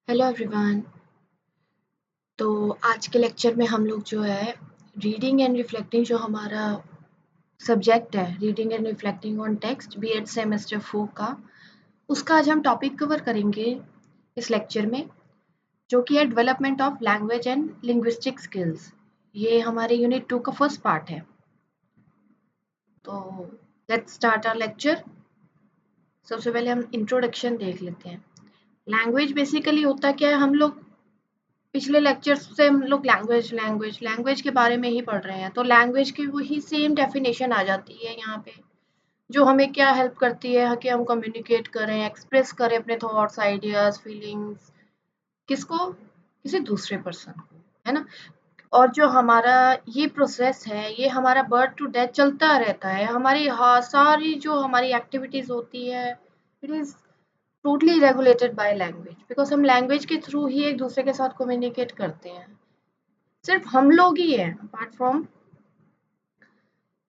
Hello everyone. तो आज के लेक्चर में हम लोग जो है रीडिंग एंड रिफ्लेक्टिंग जो हमारा सब्जेक्ट है, reading and reflecting on text BEd semester 4 का, उसका आज हम टॉपिक कवर करेंगे इस लेक्चर में, जो कि है development of language and linguistic skills. ये हमारे यूनिट 2 का फर्स्ट पार्ट है। तो लेट्स स्टार्ट आवर लेक्चर। सबसे पहले हम इंट्रोडक्शन देख लेते हैं। लैंग्वेज बेसिकली होता क्या है, हम लोग पिछले लेक्चर्स से हम लोग लैंग्वेज के बारे में ही पढ़ रहे हैं। तो लैंग्वेज की वही सेम डेफिनेशन आ जाती है यहाँ पे, जो हमें क्या हेल्प करती है कि हम कम्युनिकेट करें, एक्सप्रेस करें अपने थॉट्स, आइडियाज, फीलिंग्स। किसको? किसी दूसरे पर्सन को, है ना। और जो हमारा ये प्रोसेस है, ये हमारा बर्थ टू डेथ चलता रहता है। हमारी सारी जो हमारी एक्टिविटीज होती है, it is totally regulated by language, because हम लैंग्वेज के थ्रू ही एक दूसरे के साथ कम्युनिकेट करते हैं। सिर्फ हम लोग ही हैं अपार्ट फ्रॉम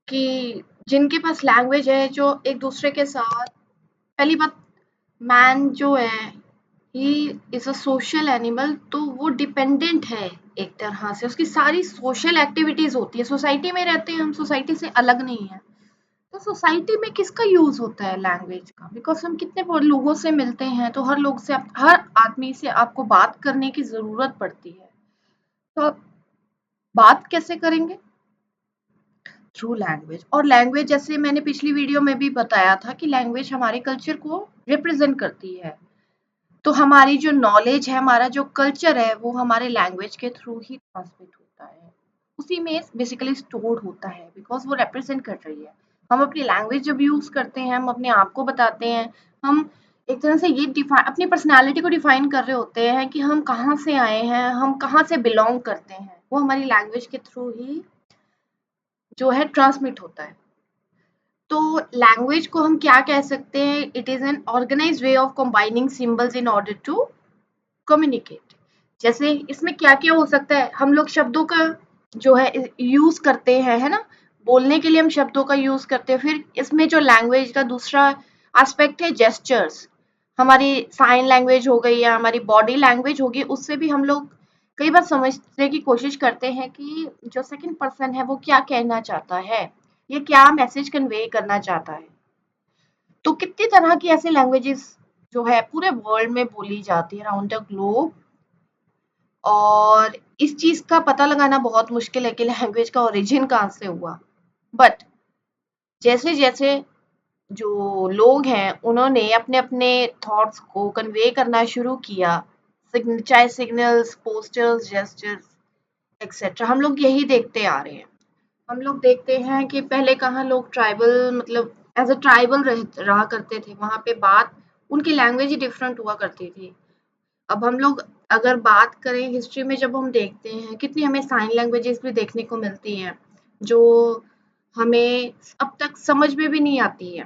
कि जिनके पास लैंग्वेज है, जो एक दूसरे के साथ। पहली बात, मैन जो है he is a social animal, तो वो डिपेंडेंट है एक तरह से। उसकी सारी सोशल एक्टिविटीज होती है, सोसाइटी में रहते हैं हम, सोसाइटी से अलग नहीं है। तो सोसाइटी में किसका यूज होता है? लैंग्वेज का। बिकॉज हम कितने लोगों से मिलते हैं, तो हर लोग से हर आदमी से आपको बात करने की जरूरत पड़ती है। तो आप बात कैसे करेंगे? Through language. और लैंग्वेज, जैसे मैंने पिछली वीडियो में भी बताया था, कि लैंग्वेज हमारे कल्चर को रिप्रेजेंट करती है। तो हमारी जो नॉलेज है, हमारा जो कल्चर है, वो हमारे लैंग्वेज के थ्रू ही ट्रांसमिट होता है, उसी में बेसिकली स्टोर्ड होता है, बिकॉज वो रिप्रेजेंट कर रही है। हम अपनी लैंग्वेज जब यूज करते हैं, हम अपने आप को बताते हैं, हम एक तरह से ये डिफाइन, अपनी पर्सनालिटी को डिफाइन कर रहे होते हैं कि हम कहाँ से आए हैं, हम कहाँ से बिलोंग करते हैं। वो हमारी लैंग्वेज के थ्रू ही जो है ट्रांसमिट होता है। तो लैंग्वेज को हम क्या कह सकते हैं? It is an organised way of combining symbols in order to communicate. जैसे इसमें क्या क्या हो सकता है? हम लोग शब्दों का जो है यूज करते हैं, है ना। बोलने के लिए हम शब्दों का यूज करते हैं। फिर इसमें जो लैंग्वेज का दूसरा एस्पेक्ट है, जेस्चर्स। हमारी साइन लैंग्वेज हो गई या हमारी बॉडी लैंग्वेज होगी, उससे भी हम लोग कई बार समझने की कोशिश करते हैं कि जो सेकंड पर्सन है वो क्या कहना चाहता है, ये क्या मैसेज कन्वे करना चाहता है। तो कितनी तरह की ऐसी लैंग्वेजेस जो है पूरे वर्ल्ड में बोली जाती है, अराउंड द ग्लोब। और इस चीज का पता लगाना बहुत मुश्किल है कि लैंग्वेज का ओरिजिन कहाँ से हुआ। बट जैसे जैसे जो लोग हैं, उन्होंने अपने अपने थॉट्स को कन्वे करना शुरू किया, चाहे सिग्नल्स, पोस्टर्स, जेस्चर्स, एक्सेट्रा, हम लोग यही देखते आ रहे हैं। हम लोग देखते हैं कि पहले कहाँ लोग ट्राइबल, मतलब एज अ ट्राइबल रहा करते थे, वहां पे बात, उनकी लैंग्वेज ही डिफरेंट हुआ करती थी। अब हम लोग अगर बात करें हिस्ट्री में, जब हम देखते हैं, कितनी हमें साइन लैंग्वेजेस भी देखने को मिलती हैं, जो हमें अब तक समझ में भी नहीं आती है।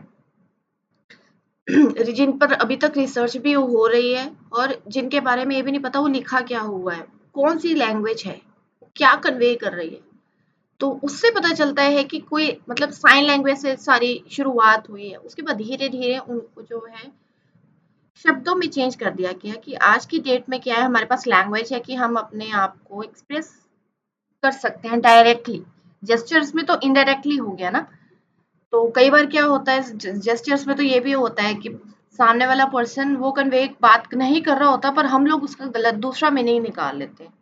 जिन पर अभी तक रिसर्च भी हो रही है, और जिनके बारे में ये भी नहीं पता वो लिखा क्या हुआ है, कौन सी लैंग्वेज है, क्या कन्वे कर रही है। तो उससे पता चलता है कि कोई, मतलब साइन लैंग्वेज से सारी शुरुआत हुई है। उसके बाद धीरे धीरे उनको जो है शब्दों में चेंज कर दिया गया, कि आज की डेट में क्या है, हमारे पास लैंग्वेज है कि हम अपने आप को एक्सप्रेस कर सकते हैं डायरेक्टली। जेस्चर्स में तो इनडायरेक्टली हो गया ना। तो कई बार क्या होता है, जेस्चर्स में तो ये भी होता है कि सामने वाला पर्सन वो कन्वे बात नहीं कर रहा होता, पर हम लोग उसका गलत दूसरा मीनिंग निकाल लेते हैं।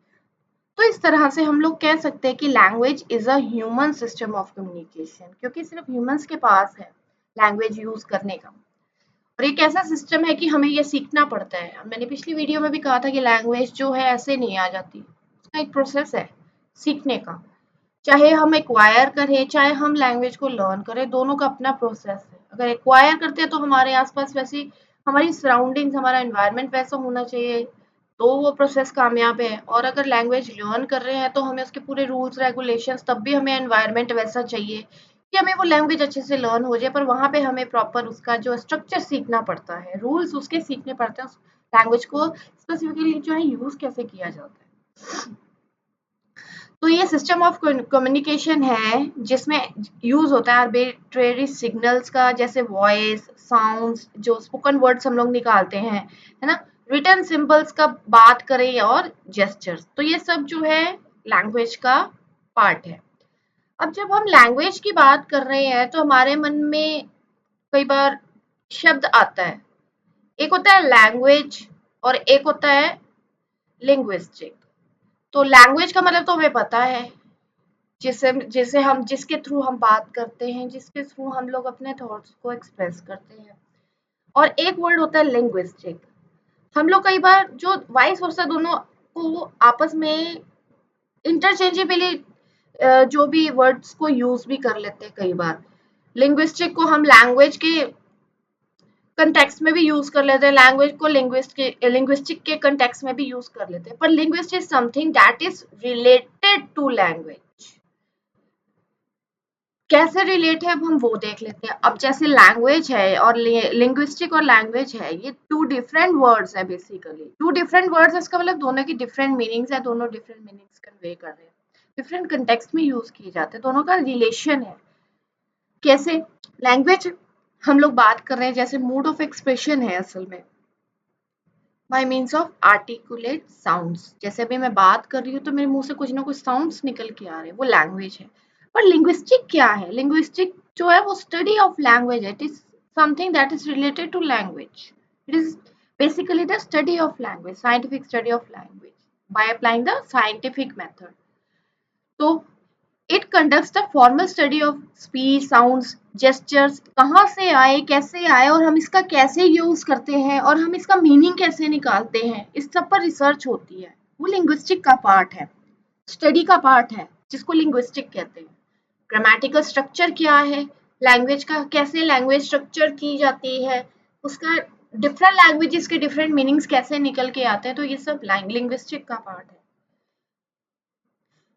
तो इस तरह से हम लोग कह सकते हैं कि language is a human system of communication, क्योंकि सिर्फ ह्यूमंस के पास है लैंग्वेज यूज करने का। और एक ऐसा सिस्टम है कि हमें ये सीखना पड़ता है। मैंने पिछली वीडियो में भी कहा था कि लैंग्वेज जो है ऐसे नहीं आ जाती, उसका एक प्रोसेस है सीखने का। चाहे हम एक्वायर करें, चाहे हम लैंग्वेज को लर्न करें, दोनों का अपना प्रोसेस है। अगर एक्वायर करते हैं तो हमारे आसपास वैसी हमारी सराउंडिंग्स, हमारा एनवायरनमेंट वैसा होना चाहिए, तो वो प्रोसेस कामयाब है। और अगर लैंग्वेज लर्न कर रहे हैं, तो हमें उसके पूरे रूल्स रेगुलेशंस, तब भी हमें एनवायरनमेंट वैसा चाहिए कि हमें वो लैंग्वेज अच्छे से लर्न हो जाए। पर वहाँ पे हमें प्रॉपर उसका जो स्ट्रक्चर सीखना पड़ता है, रूल्स उसके सीखने पड़ते हैं, उस लैंग्वेज को स्पेसिफिकली जो है यूज कैसे किया जाता है। तो ये सिस्टम ऑफ कम्युनिकेशन है जिसमें यूज होता है आर्बिट्रेरी सिग्नल्स का, जैसे वॉइस, साउंड्स, जो स्पोकन वर्ड्स हम लोग निकालते हैं, है ना, रिटन सिंबल्स का बात करें, और जेस्चर्स, तो ये सब जो है लैंग्वेज का पार्ट है। अब जब हम लैंग्वेज की बात कर रहे हैं तो हमारे मन में कई बार शब्द आता है। एक होता है लैंग्वेज और एक होता है लिंग्विस्टिक। तो लैंग्वेज का मतलब तो हमें पता है, जिसे जिसे हम जिसके थ्रू हम बात करते हैं, जिसके थ्रू हम लोग अपने थॉट्स को एक्सप्रेस करते हैं। और एक वर्ड होता है लिंग्विस्टिक। हम लोग कई बार जो वाइस वर्सा दोनों को आपस में इंटरचेंजेबली जो भी वर्ड्स को यूज भी कर लेते हैं कई बार। लिंग्विस्टिक को हम लैंग्वेज के कंटेक्स्ट में भी यूज कर लेते हैं, लैंग्वेज को लिंग्विस्टिक के कंटेक्स्ट में भी यूज कर लेते हैं, पर linguist is something that is related to language. कैसे रिलेट है अब हम वो देख लेते हैं। अब जैसे लैंग्वेज है और लिंग्विस्टिक और लैंग्वेज है, ये टू डिफरेंट वर्ड्स है, बेसिकली टू डिफरेंट वर्ड्स। इसका मतलब दोनों की डिफरेंट मीनिंग्स है, दोनों डिफरेंट मीनिंग्स कन्वे कर रहे हैं, डिफरेंट कंटेक्स्ट में यूज किए जाते हैं, दोनों का रिलेशन है। कैसे? लैंग्वेज हम लोग बात कर रहे हैं, जैसे मोड ऑफ एक्सप्रेशन है असल में, bye means of articulate sounds. जैसे अभी मैं बात कर रही हूँ तो मेरे मुंह से कुछ ना कुछ साउंड्स निकल के आ रहे हैं, वो लैंग्वेज है। पर लिंग्विस्टिक क्या है? लिंग्विस्टिक जो है वो स्टडी ऑफ लैंग्वेज है। It is something that is related to language. It is basically the study of language, scientific study of language by applying the scientific method. तो it conducts the formal study of speech, sounds, gestures, कहाँ से आए, कैसे आए, और हम इसका कैसे यूज करते हैं, और हम इसका मीनिंग कैसे निकालते हैं, इस सब पर रिसर्च होती है। वो लिंग्विस्टिक का पार्ट है, स्टडी का पार्ट है, जिसको लिंग्विस्टिक कहते हैं। ग्रामेटिकल स्ट्रक्चर क्या है लैंग्वेज का, कैसे लैंग्वेज स्ट्रक्चर की जाती है, उसका डिफरेंट लैंग्वेजेस के डिफरेंट मीनिंग्स कैसे निकल के आते हैं, तो ये सब लिंग्विस्टिक का पार्ट है।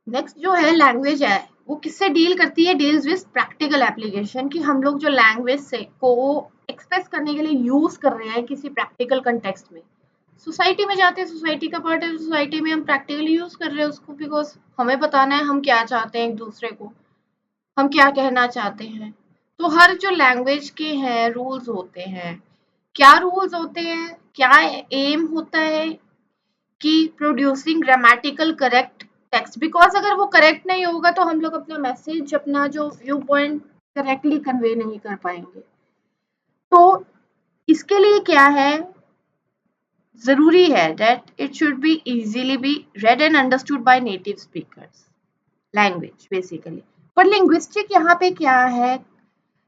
नेक्स्ट जो है लैंग्वेज है, वो किससे डील करती है? डील्स विद प्रैक्टिकल एप्लीकेशन, कि हम लोग जो लैंग्वेज से को एक्सप्रेस करने के लिए यूज कर रहे हैं किसी प्रैक्टिकल कंटेक्स्ट में। सोसाइटी में जाते हैं, सोसाइटी का पार्ट है, सोसाइटी में हम प्रैक्टिकली यूज कर रहे हैं उसको, बिकॉज हमें बताना है हम क्या चाहते हैं एक दूसरे को, हम क्या कहना चाहते हैं। तो हर जो लैंग्वेज के हैं रूल्स होते हैं। क्या रूल्स होते हैं? क्या एम होता है? कि producing grammatical correct text, because अगर वो करेक्ट नहीं होगा तो हम लोग अपना मैसेज, अपना जो व्यू पॉइंट करेक्टली कन्वे नहीं कर पाएंगे। तो इसके लिए क्या है, जरूरी है that it should be easily be read and understood by native speakers, language basically. पर लिंग्विस्टिक यहाँ पे क्या है?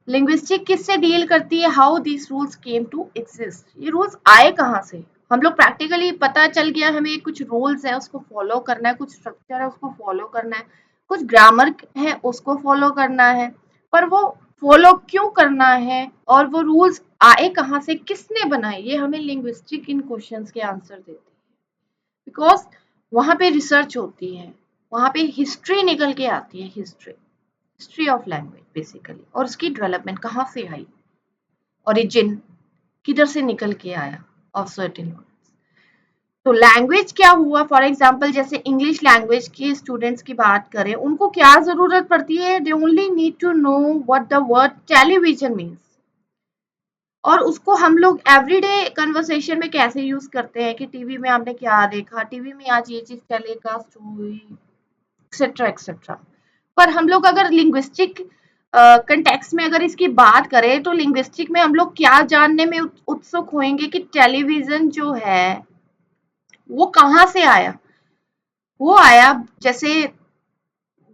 लिंग्विस्टिक किससे डील करती है? How these rules came to exist, ये रूल्स आए कहाँ से? हम लोग प्रैक्टिकली पता चल गया हमें कुछ रूल्स है उसको फॉलो करना है, कुछ स्ट्रक्चर है उसको फॉलो करना है, कुछ ग्रामर है उसको फॉलो करना है, पर वो फॉलो क्यों करना है और वो रूल्स आए कहाँ से, किसने बनाए, ये हमें लिंग्विस्टिक इन क्वेश्चंस के आंसर देती है। बिकॉज वहां पे रिसर्च होती है, वहां पे हिस्ट्री निकल के आती है, हिस्ट्री ऑफ लैंग्वेज बेसिकली, और उसकी डेवलपमेंट कहाँ से आई, ओरिजिन किधर से निकल के आया ऑफ सर्टेन वर्ड्स। तो लैंग्वेज क्या हुआ? फॉर एग्जाम्पल जैसे इंग्लिश लैंग्वेज के स्टूडेंट्स की बात करें, उनको क्या जरूरत पड़ती है? They only need to know what the word television means, और उसको हम लोग एवरीडे कन्वर्सेशन में कैसे यूज करते हैं कि टीवी में आपने क्या देखा, टीवी में आज ये चीज टेलीकास्ट हुई, एक्सेट्रा एक्सेट्रा। पर हम लोग अगर लिंग्विस्टिक कंटेक्स्ट में अगर इसकी बात करें तो लिंग्विस्टिक में हम लोग क्या जानने में उत्सुक होंगे कि टेलीविजन जो है वो कहाँ से आया। वो आया जैसे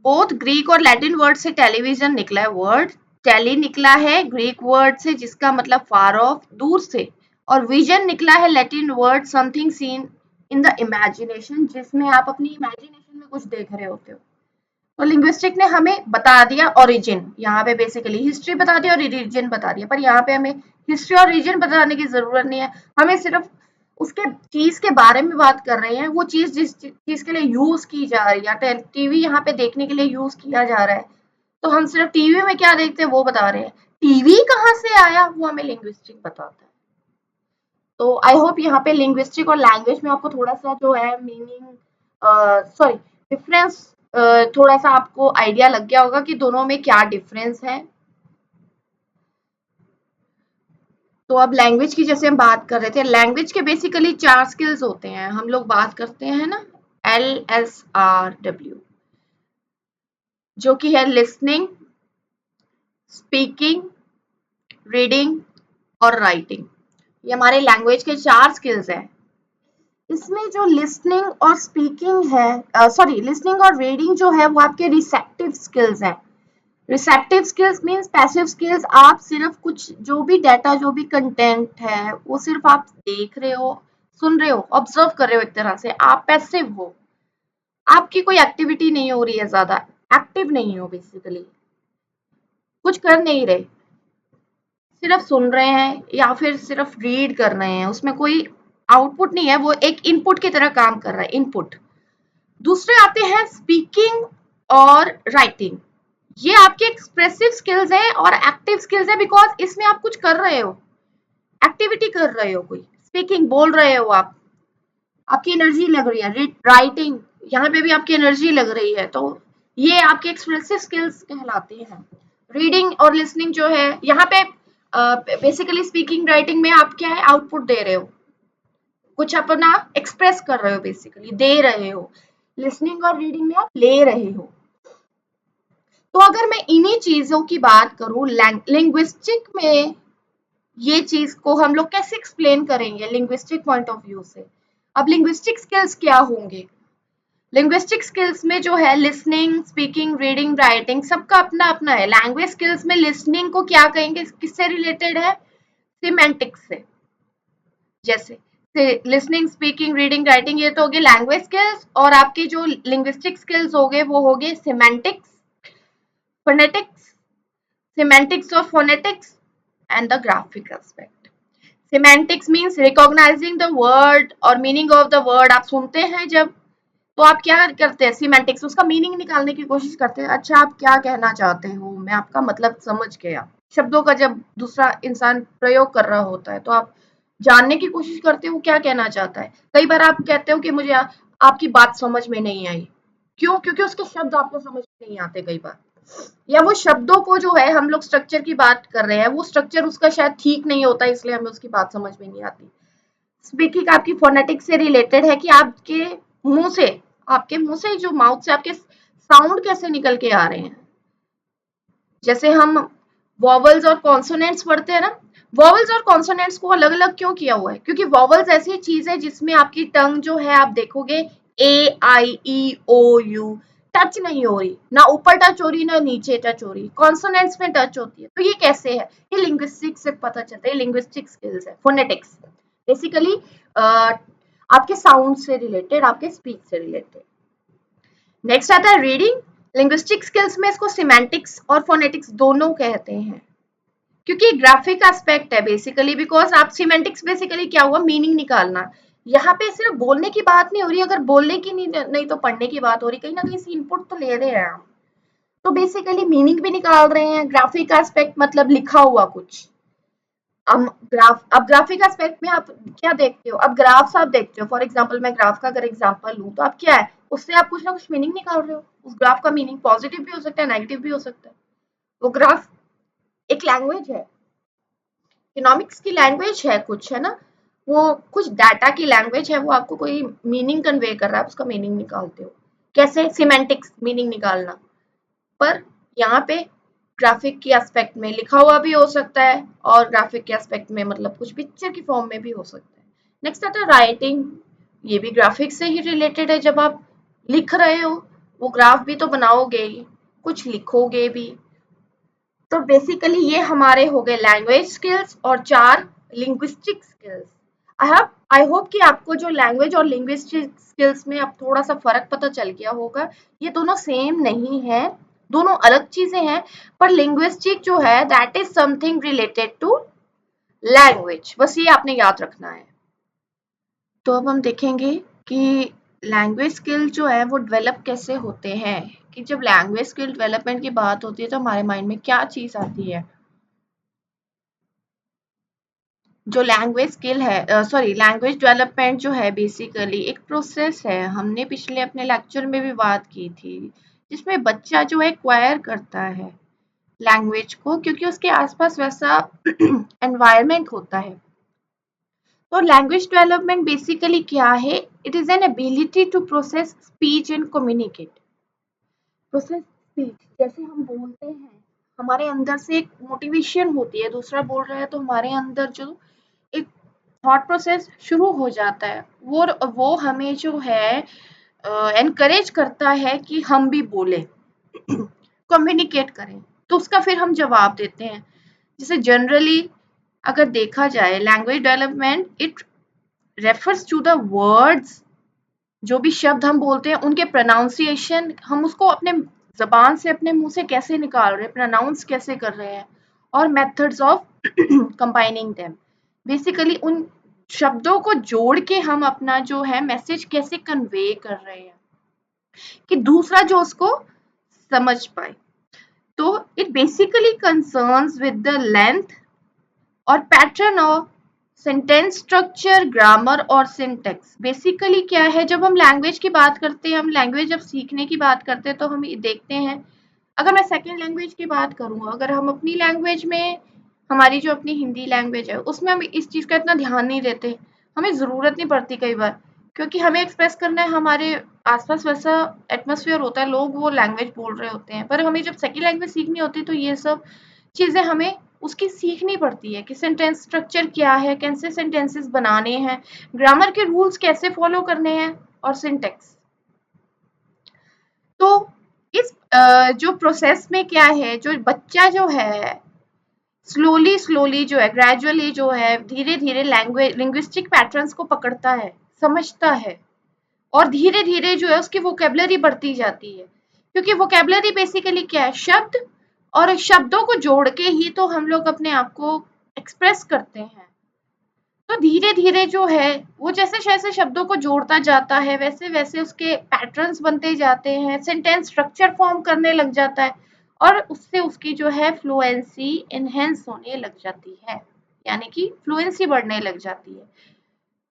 बोथ ग्रीक और लैटिन वर्ड से टेलीविजन निकला है, वर्ड टेली निकला है ग्रीक वर्ड से जिसका मतलब फार ऑफ, दूर से, और विजन निकला है Latin word something seen in the imagination, जिसमें आप अपनी इमेजिनेशन में कुछ देख रहे होते हो। तो लिंग्विस्टिक ने हमें बता दिया ओरिजिन, यहाँ पे बेसिकली हिस्ट्री बता दी और रीजन बता दिया, पर यहाँ पे हमें हिस्ट्री और रीजन बताने की जरूरत नहीं है, हमें सिर्फ उसके चीज के बारे में बात कर रहे हैं, वो चीज जिस चीज के लिए यूज की जा रही है, टीवी यहाँ पे देखने के लिए यूज किया जा रहा है, तो हम सिर्फ टीवी में क्या देखते हैं वो बता रहे हैं, टीवी कहाँ से आया वो हमें लिंग्विस्टिक बताता है। तो आई होप यहाँ पे लिंग्विस्टिक और लैंग्वेज में आपको थोड़ा सा जो है मीनिंग, सॉरी, डिफरेंस थोड़ा सा आपको आइडिया लग गया होगा कि दोनों में क्या डिफरेंस है। तो अब लैंग्वेज की जैसे हम बात कर रहे थे, लैंग्वेज के बेसिकली 4 स्किल्स होते हैं, हम लोग बात करते हैं ना, LSRW, जो कि है लिसनिंग, स्पीकिंग, रीडिंग और राइटिंग। ये हमारे लैंग्वेज के 4 स्किल्स हैं। इसमें जो लिसनिंग और स्पीकिंग है, सॉरी, लिसनिंग और रीडिंग जो है वो आपके रिसेप्टिव स्किल्स हैं। Receptive skills means passive skills, आप सिर्फ कुछ जो भी डाटा, जो भी कंटेंट है वो सिर्फ आप देख रहे हो, सुन रहे हो, ऑब्जर्व कर रहे हो, एक तरह से आप पैसिव हो, आपकी कोई एक्टिविटी नहीं हो रही है, ज्यादा एक्टिव नहीं हो, बेसिकली कुछ कर नहीं रहे, सिर्फ सुन रहे हैं या फिर सिर्फ रीड कर रहे हैं, उसमें कोई आउटपुट नहीं है, वो एक इनपुट की तरह काम कर रहा है, इनपुट। दूसरे आते हैं स्पीकिंग और राइटिंग। ये आपके एक्सप्रेसिव स्किल्स हैं और एक्टिव स्किल्स है, बिकॉज इसमें आप कुछ कर रहे हो, एक्टिविटी कर रहे हो, कोई स्पीकिंग बोल रहे हो आप, आपकी एनर्जी लग रही है, राइटिंग यहाँ पे भी आपकी एनर्जी लग रही है, तो ये आपके एक्सप्रेसिव स्किल्स कहलाते हैं। रीडिंग और लिसनिंग जो है यहाँ पे बेसिकली स्पीकिंग राइटिंग में आप क्या है, आउटपुट दे रहे हो, कुछ अपना एक्सप्रेस कर रहे हो, बेसिकली दे रहे हो। लिसनिंग और रीडिंग में आप ले रहे हो। तो अगर मैं इन्हीं चीजों की बात करूं, लिंग्विस्टिक में ये चीज को हम लोग कैसे एक्सप्लेन करेंगे लिंग्विस्टिक पॉइंट ऑफ व्यू से। अब लिंग्विस्टिक स्किल्स क्या होंगे? लिंग्विस्टिक स्किल्स में जो है लिसनिंग, स्पीकिंग, रीडिंग, राइटिंग सबका अपना अपना है। लैंग्वेज स्किल्स में लिसनिंग को क्या कहेंगे, किससे रिलेटेड है, सिमेंटिक्स से। जैसे लिसनिंग, स्पीकिंग, रीडिंग, राइटिंग ये तो हो गए लैंग्वेज स्किल्स, और आपके जो लिंग्विस्टिक स्किल्स हो गए वो हो गए semantics, phonetics, semantics or phonetics, and the graphic aspect. Semantics means recognizing the word or meaning of the word। आप सुनते हैं जब, तो आप क्या करते हैं, सीमेंटिक्स, उसका मीनिंग निकालने की कोशिश करते हैं। अच्छा, आप क्या कहना चाहते हो, मैं आपका मतलब समझ गया। शब्दों का जब दूसरा इंसान प्रयोग कर रहा होता है तो आप जानने की कोशिश करते हो क्या कहना चाहता है। कई बार आप कहते हो कि मुझे आपकी बात समझ में नहीं आई, क्यों? क्योंकि उसके शब्द आपको समझ में नहीं आते कई बार, या वो शब्दों को जो है, हम लोग स्ट्रक्चर की बात कर रहे हैं, वो स्ट्रक्चर उसका शायद ठीक नहीं होता, इसलिए हमें उसकी बात समझ में नहीं आती। स्पीकिंग आपकी फोनेटिक्स से रिलेटेड है कि आपके मुंह से, आपके मुंह से जो माउथ से आपके साउंड कैसे निकल के आ रहे हैं। जैसे हम वॉवल्स और कॉन्सोनेंट्स पढ़ते हैं ना, वॉवल्स और कॉन्सोनेंट्स को अलग अलग क्यों किया हुआ है, क्योंकि वॉवल्स ऐसी चीज है जिसमें आपकी टंग जो है, आप देखोगे A I E O U touch नहीं हो रही, ना ऊपर टच हो रही ना नीचे टच हो रही, कॉन्सोनेंट्स में टच होती है। तो ये कैसे है, ये लिंग्विस्टिक्स से पता चलता है, लिंग्विस्टिक स्किल्स है, फोनेटिक्स बेसिकली आपके साउंड से रिलेटेड, आपके स्पीच से रिलेटेड। नेक्स्ट आता है रीडिंग। लिंग्विस्टिक स्किल्स में इसको सिमेंटिक्स और फोनेटिक्स दोनों कहते हैं, क्योंकि ग्राफिक एस्पेक्ट है बेसिकली, बिकॉज आप सिमेंटिक्स बेसिकली क्या हुआ, मीनिंग निकालना। यहाँ पे सिर्फ बोलने की बात नहीं हो रही, अगर बोलने की नहीं तो पढ़ने की बात हो रही, कहीं ना कहीं से इनपुट तो ले रहे हैं आप, तो बेसिकली मीनिंग भी निकाल रहे हैं। ग्राफिक एस्पेक्ट मतलब लिखा हुआ कुछ। अब ग्राफिक एस्पेक्ट में आप क्या देखते हो, अब ग्राफ्स आप देखते हो, फॉर एग्जांपल मैं ग्राफ का अगर एग्जांपल लूं तो आप क्या है, उससे आप कुछ ना कुछ मीनिंग निकाल रहे हो। उस ग्राफ का मीनिंग पॉजिटिव भी हो सकता है, नेगेटिव भी हो सकता है। वो ग्राफ एक लैंग्वेज है, इकोनॉमिक्स की लैंग्वेज है कुछ, है ना, वो कुछ डाटा की लैंग्वेज है, वो आपको कोई मीनिंग कन्वे कर रहा है, उसका मीनिंग निकालते हो। कैसे, सिमेंटिक्स, मीनिंग निकालना। पर यहाँ पे ग्राफिक की एस्पेक्ट में लिखा हुआ भी हो सकता है, और ग्राफिक के एस्पेक्ट में मतलब कुछ पिक्चर की फॉर्म में भी हो सकता है। नेक्स्ट आता है राइटिंग। ये भी ग्राफिक से ही रिलेटेड है, जब आप लिख रहे हो वो ग्राफ भी तो बनाओगे ही, कुछ लिखोगे भी। तो बेसिकली ये हमारे हो गए लैंग्वेज स्किल्स और 4 लिंग्विस्टिक स्किल्स। आई होप कि आपको जो लैंग्वेज और लिंग्विस्टिक स्किल्स में अब थोड़ा सा फर्क पता चल गया होगा। ये दोनों सेम नहीं है, दोनों अलग चीजें हैं, पर लिंग्विस्टिक जो है that is something related to language, बस ये आपने याद रखना है। तो अब हम देखेंगे कि लैंग्वेज स्किल जो है वो डेवलप कैसे होते हैं, कि जब लैंग्वेज स्किल डेवलपमेंट की बात होती है तो हमारे माइंड में क्या चीज आती है। जो लैंग्वेज स्किल है, सॉरी, लैंग्वेज डेवलपमेंट जो है बेसिकली एक प्रोसेस है। हमने पिछले अपने लेक्चर में भी बात की थी, जिसमें बच्चा जो है एक्वायर करता है लैंग्वेज को, क्योंकि उसके आसपास वैसा एनवायरनमेंट होता है। तो लैंग्वेज डेवलपमेंट बेसिकली क्या है? It is an ability to process speech and communicate. Process speech, जैसे हम बोलते हैं, हमारे अंदर से एक मोटिवेशन होती है, दूसरा बोल रहा है तो हमारे अंदर जो एक थॉट प्रोसेस शुरू हो जाता है, वो हमें जो है एनकरेज करता है कि हम भी बोले, कम्युनिकेट करें। तो उसका फिर हम जवाब देते हैं। जैसे जनरली अगर देखा जाए, language development it refers to the words, जो भी शब्द हम बोलते हैं उनके प्रोनाउंसिएशन, हम उसको अपने जबान से अपने मुंह से कैसे निकाल रहे हैं, प्रोनाउंस कैसे कर रहे हैं, और methods of combining them. Basically उन शब्दों को जोड़ के हम अपना जो है मैसेज कैसे कन्वे कर रहे हैं कि दूसरा जो उसको समझ पाए। तो it basically concerns with the length और pattern of sentence structure, grammar और सिंटेक्स। बेसिकली क्या है, जब हम लैंग्वेज की बात करते हैं, हम लैंग्वेज जब सीखने की बात करते हैं तो हम देखते हैं, अगर मैं सेकंड लैंग्वेज की बात करूँ, अगर हम अपनी लैंग्वेज में, हमारी जो अपनी हिंदी लैंग्वेज है उसमें हम इस चीज़ का इतना ध्यान नहीं देते, हमें ज़रूरत नहीं पड़ती कई बार, क्योंकि हमें एक्सप्रेस करना है, हमारे आसपास वैसा एटमॉस्फेयर होता है, लोग वो लैंग्वेज बोल रहे होते हैं। पर हमें जब सेकंड लैंग्वेज सीखनी होती है तो ये सब चीज़ें हमें उसकी सीखनी पड़ती है कि सेंटेंस स्ट्रक्चर क्या है, कैसे सेंटेंसेस बनाने हैं, ग्रामर के रूल्स कैसे फॉलो करने हैं, और सिंटेक्स। तो इस जो प्रोसेस में क्या है, जो बच्चा जो है स्लोली स्लोली जो है, ग्रेजुअली जो है, धीरे धीरे लैंग्वेज लिंग्विस्टिक पैटर्न्स को पकड़ता है, समझता है, और धीरे धीरे जो है उसकी वोकेबलरी बढ़ती जाती है। क्योंकि वोकेबलरी बेसिकली क्या है, शब्द, और शब्दों को जोड़ के ही तो हम लोग अपने आप को एक्सप्रेस करते हैं। तो धीरे धीरे जो है वो जैसे जैसे शब्दों को जोड़ता जाता है, वैसे वैसे उसके पैटर्न्स बनते जाते हैं, सेंटेंस स्ट्रक्चर फॉर्म करने लग जाता है, और उससे उसकी जो है फ्लुएंसी एनहेंस होने लग जाती है, यानी कि फ्लुएंसी बढ़ने लग जाती है,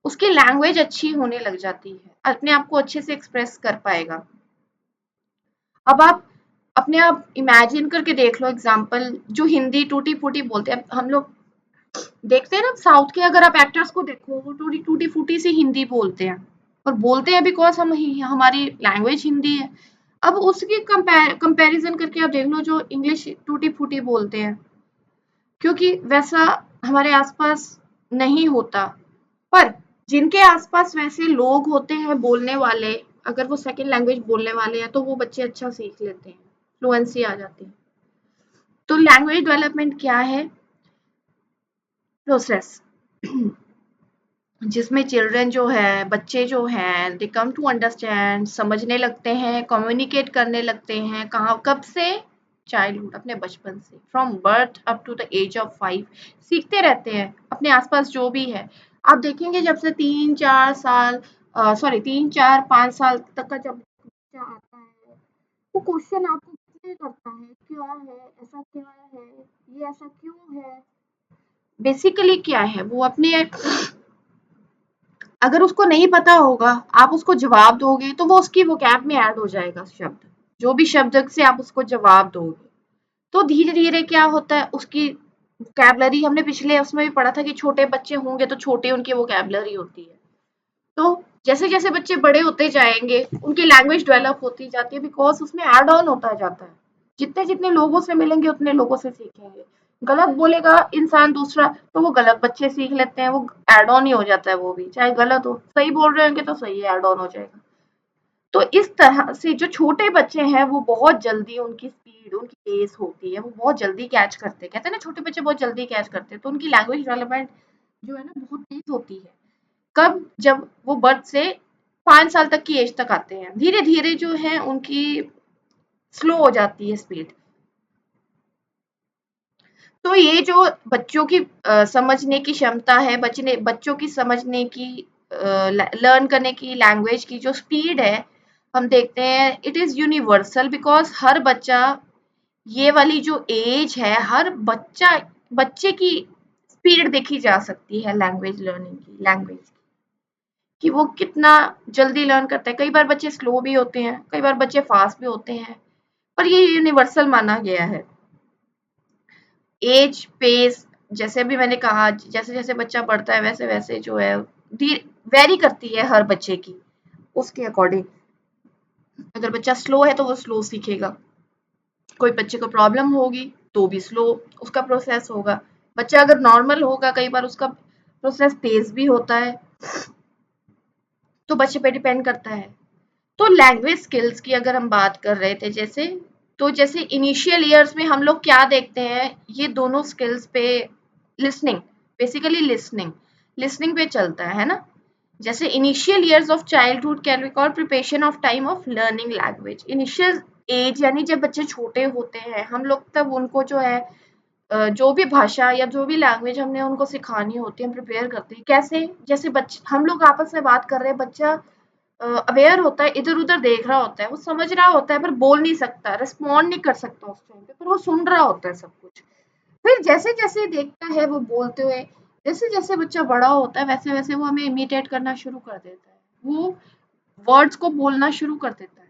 उसकी लैंग्वेज अच्छी होने लग जाती है, अपने आप को अच्छे से एक्सप्रेस कर पाएगा। अब आप अपने आप इमेजिन करके देख लो एग्जाम्पल, जो हिंदी टूटी फूटी बोलते हैं, हम लोग देखते हैं ना साउथ के, अगर आप एक्टर्स को देखो वो टूटी टूटी फूटी सी हिंदी बोलते हैं, और बोलते हैं बिकॉज हमारी लैंग्वेज हिंदी है। अब उसकी कंपैरिजन करके आप देख लो जो इंग्लिश टूटी फूटी बोलते हैं, क्योंकि वैसा हमारे आसपास नहीं होता। पर जिनके आसपास वैसे लोग होते हैं बोलने वाले, अगर वो सेकंड लैंग्वेज बोलने वाले हैं तो वो बच्चे अच्छा सीख लेते हैं, फ्लुएंसी आ जाती है। तो लैंग्वेज डेवलपमेंट क्या है? प्रोसेस जिसमें चिल्ड्रन जो है, बच्चे जो हैं, दे कम टू अंडरस्टैंड, समझने लगते हैं, कम्युनिकेट करने लगते हैं, कहाँ कब से? चाइल्डहुड, अपने बचपन से, from birth up to the age of 5 सीखते रहते हैं अपने आसपास जो भी है। आप देखेंगे जब से 3-4 साल, सॉरी 3-4-5 साल तक का जब बच्चा आता है, वो क्वेश्चन आपको किसलिए करता है, क्या है, ऐसा क्या है, ये ऐसा क्यों है। बेसिकली क्या है, वो अपने, अगर उसको नहीं पता होगा, आप उसको जवाब दोगे तो वो उसकी वोकैब में ऐड हो जाएगा शब्द, जो भी शब्द से आप उसको जवाब दोगे। तो धीरे धीरे क्या होता है, उसकी वोकैबलरी, हमने पिछले उसमें भी पढ़ा था कि छोटे बच्चे होंगे तो छोटे उनकी वोकैबलरी होती है। तो जैसे जैसे बच्चे बड़े होते जाएंगे उनकी लैंग्वेज डेवलप होती जाती है, बिकॉज उसमें ऐड ऑन होता जाता है, जितने जितने लोगों से मिलेंगे उतने लोगों से सीखेंगे। गलत बोलेगा इंसान दूसरा तो वो गलत बच्चे सीख लेते हैं, वो ऐड ऑन ही हो जाता है, वो भी चाहे गलत हो, सही बोल रहे होंगे तो सही ऐड ऑन हो जाएगा। तो इस तरह से जो छोटे बच्चे हैं वो बहुत जल्दी, उनकी स्पीड, उनकी पेस होती है, वो बहुत जल्दी कैच करते हैं, कहते हैं ना छोटे बच्चे बहुत जल्दी कैच करते हैं, तो उनकी लैंग्वेज डेवलपमेंट जो है ना बहुत तेज होती है। कब? जब वो बर्थ से 5 साल तक की एज तक आते हैं, धीरे धीरे जो है उनकी स्लो हो जाती है स्पीड। तो ये जो बच्चों की समझने की क्षमता है, बच्चों की समझने की, लर्न करने की, लैंग्वेज की जो स्पीड है, हम देखते हैं इट इज यूनिवर्सल, बिकॉज हर बच्चा, ये वाली जो एज है, हर बच्चे की स्पीड देखी जा सकती है लैंग्वेज लर्निंग की, लैंग्वेज कि वो कितना जल्दी लर्न करता है। कई बार बच्चे स्लो भी होते हैं, कई बार बच्चे फास्ट भी होते हैं, पर ये यूनिवर्सल माना गया है। एज पेस, जैसे भी मैंने कहा, जैसे जैसे बच्चा बढ़ता है वैसे वैसे जो है वेरी करती है हर बच्चे की, उसके अकॉर्डिंग। अगर बच्चा स्लो है तो वो स्लो सीखेगा, कोई बच्चे को प्रॉब्लम होगी तो भी स्लो उसका प्रोसेस होगा। बच्चा अगर नॉर्मल होगा, कई बार उसका प्रोसेस तेज भी होता है, तो बच्चे पे डिपेंड करता है। तो लैंग्वेज स्किल्स की अगर हम बात कर रहे थे, जैसे तो जैसे इनिशियल ईयर्स में हम लोग क्या देखते हैं, ये दोनों स्किल्स पे लिसनिंग, बेसिकली लिसनिंग, लिसनिंग पे चलता है ना। जैसे initial years of childhood can be called preparation of time of learning language. Initial age यानी जब बच्चे छोटे होते हैं, हम लोग तब उनको जो है जो भी भाषा या जो भी लैंग्वेज हमने उनको सिखानी होती है, हम प्रिपेयर करते हैं। कैसे? जैसे बच्चे हम लोग आपस में बात कर रहे हैं, बच्चा अवेयर होता है, इधर-उधर देख रहा होता है, वो समझ रहा होता है पर बोल नहीं सकता, रिस्पॉन्ड नहीं कर सकता उस टाइम पे, पर वो सुन रहा होता है सब कुछ। फिर जैसे-जैसे देखता है वो बोलते हुए, जैसे-जैसे बच्चा बड़ा होता है वैसे-वैसे वो हमें इमिटेट करना शुरू कर देता है। वो वर्ड्स को बोलना शुरू कर देता है।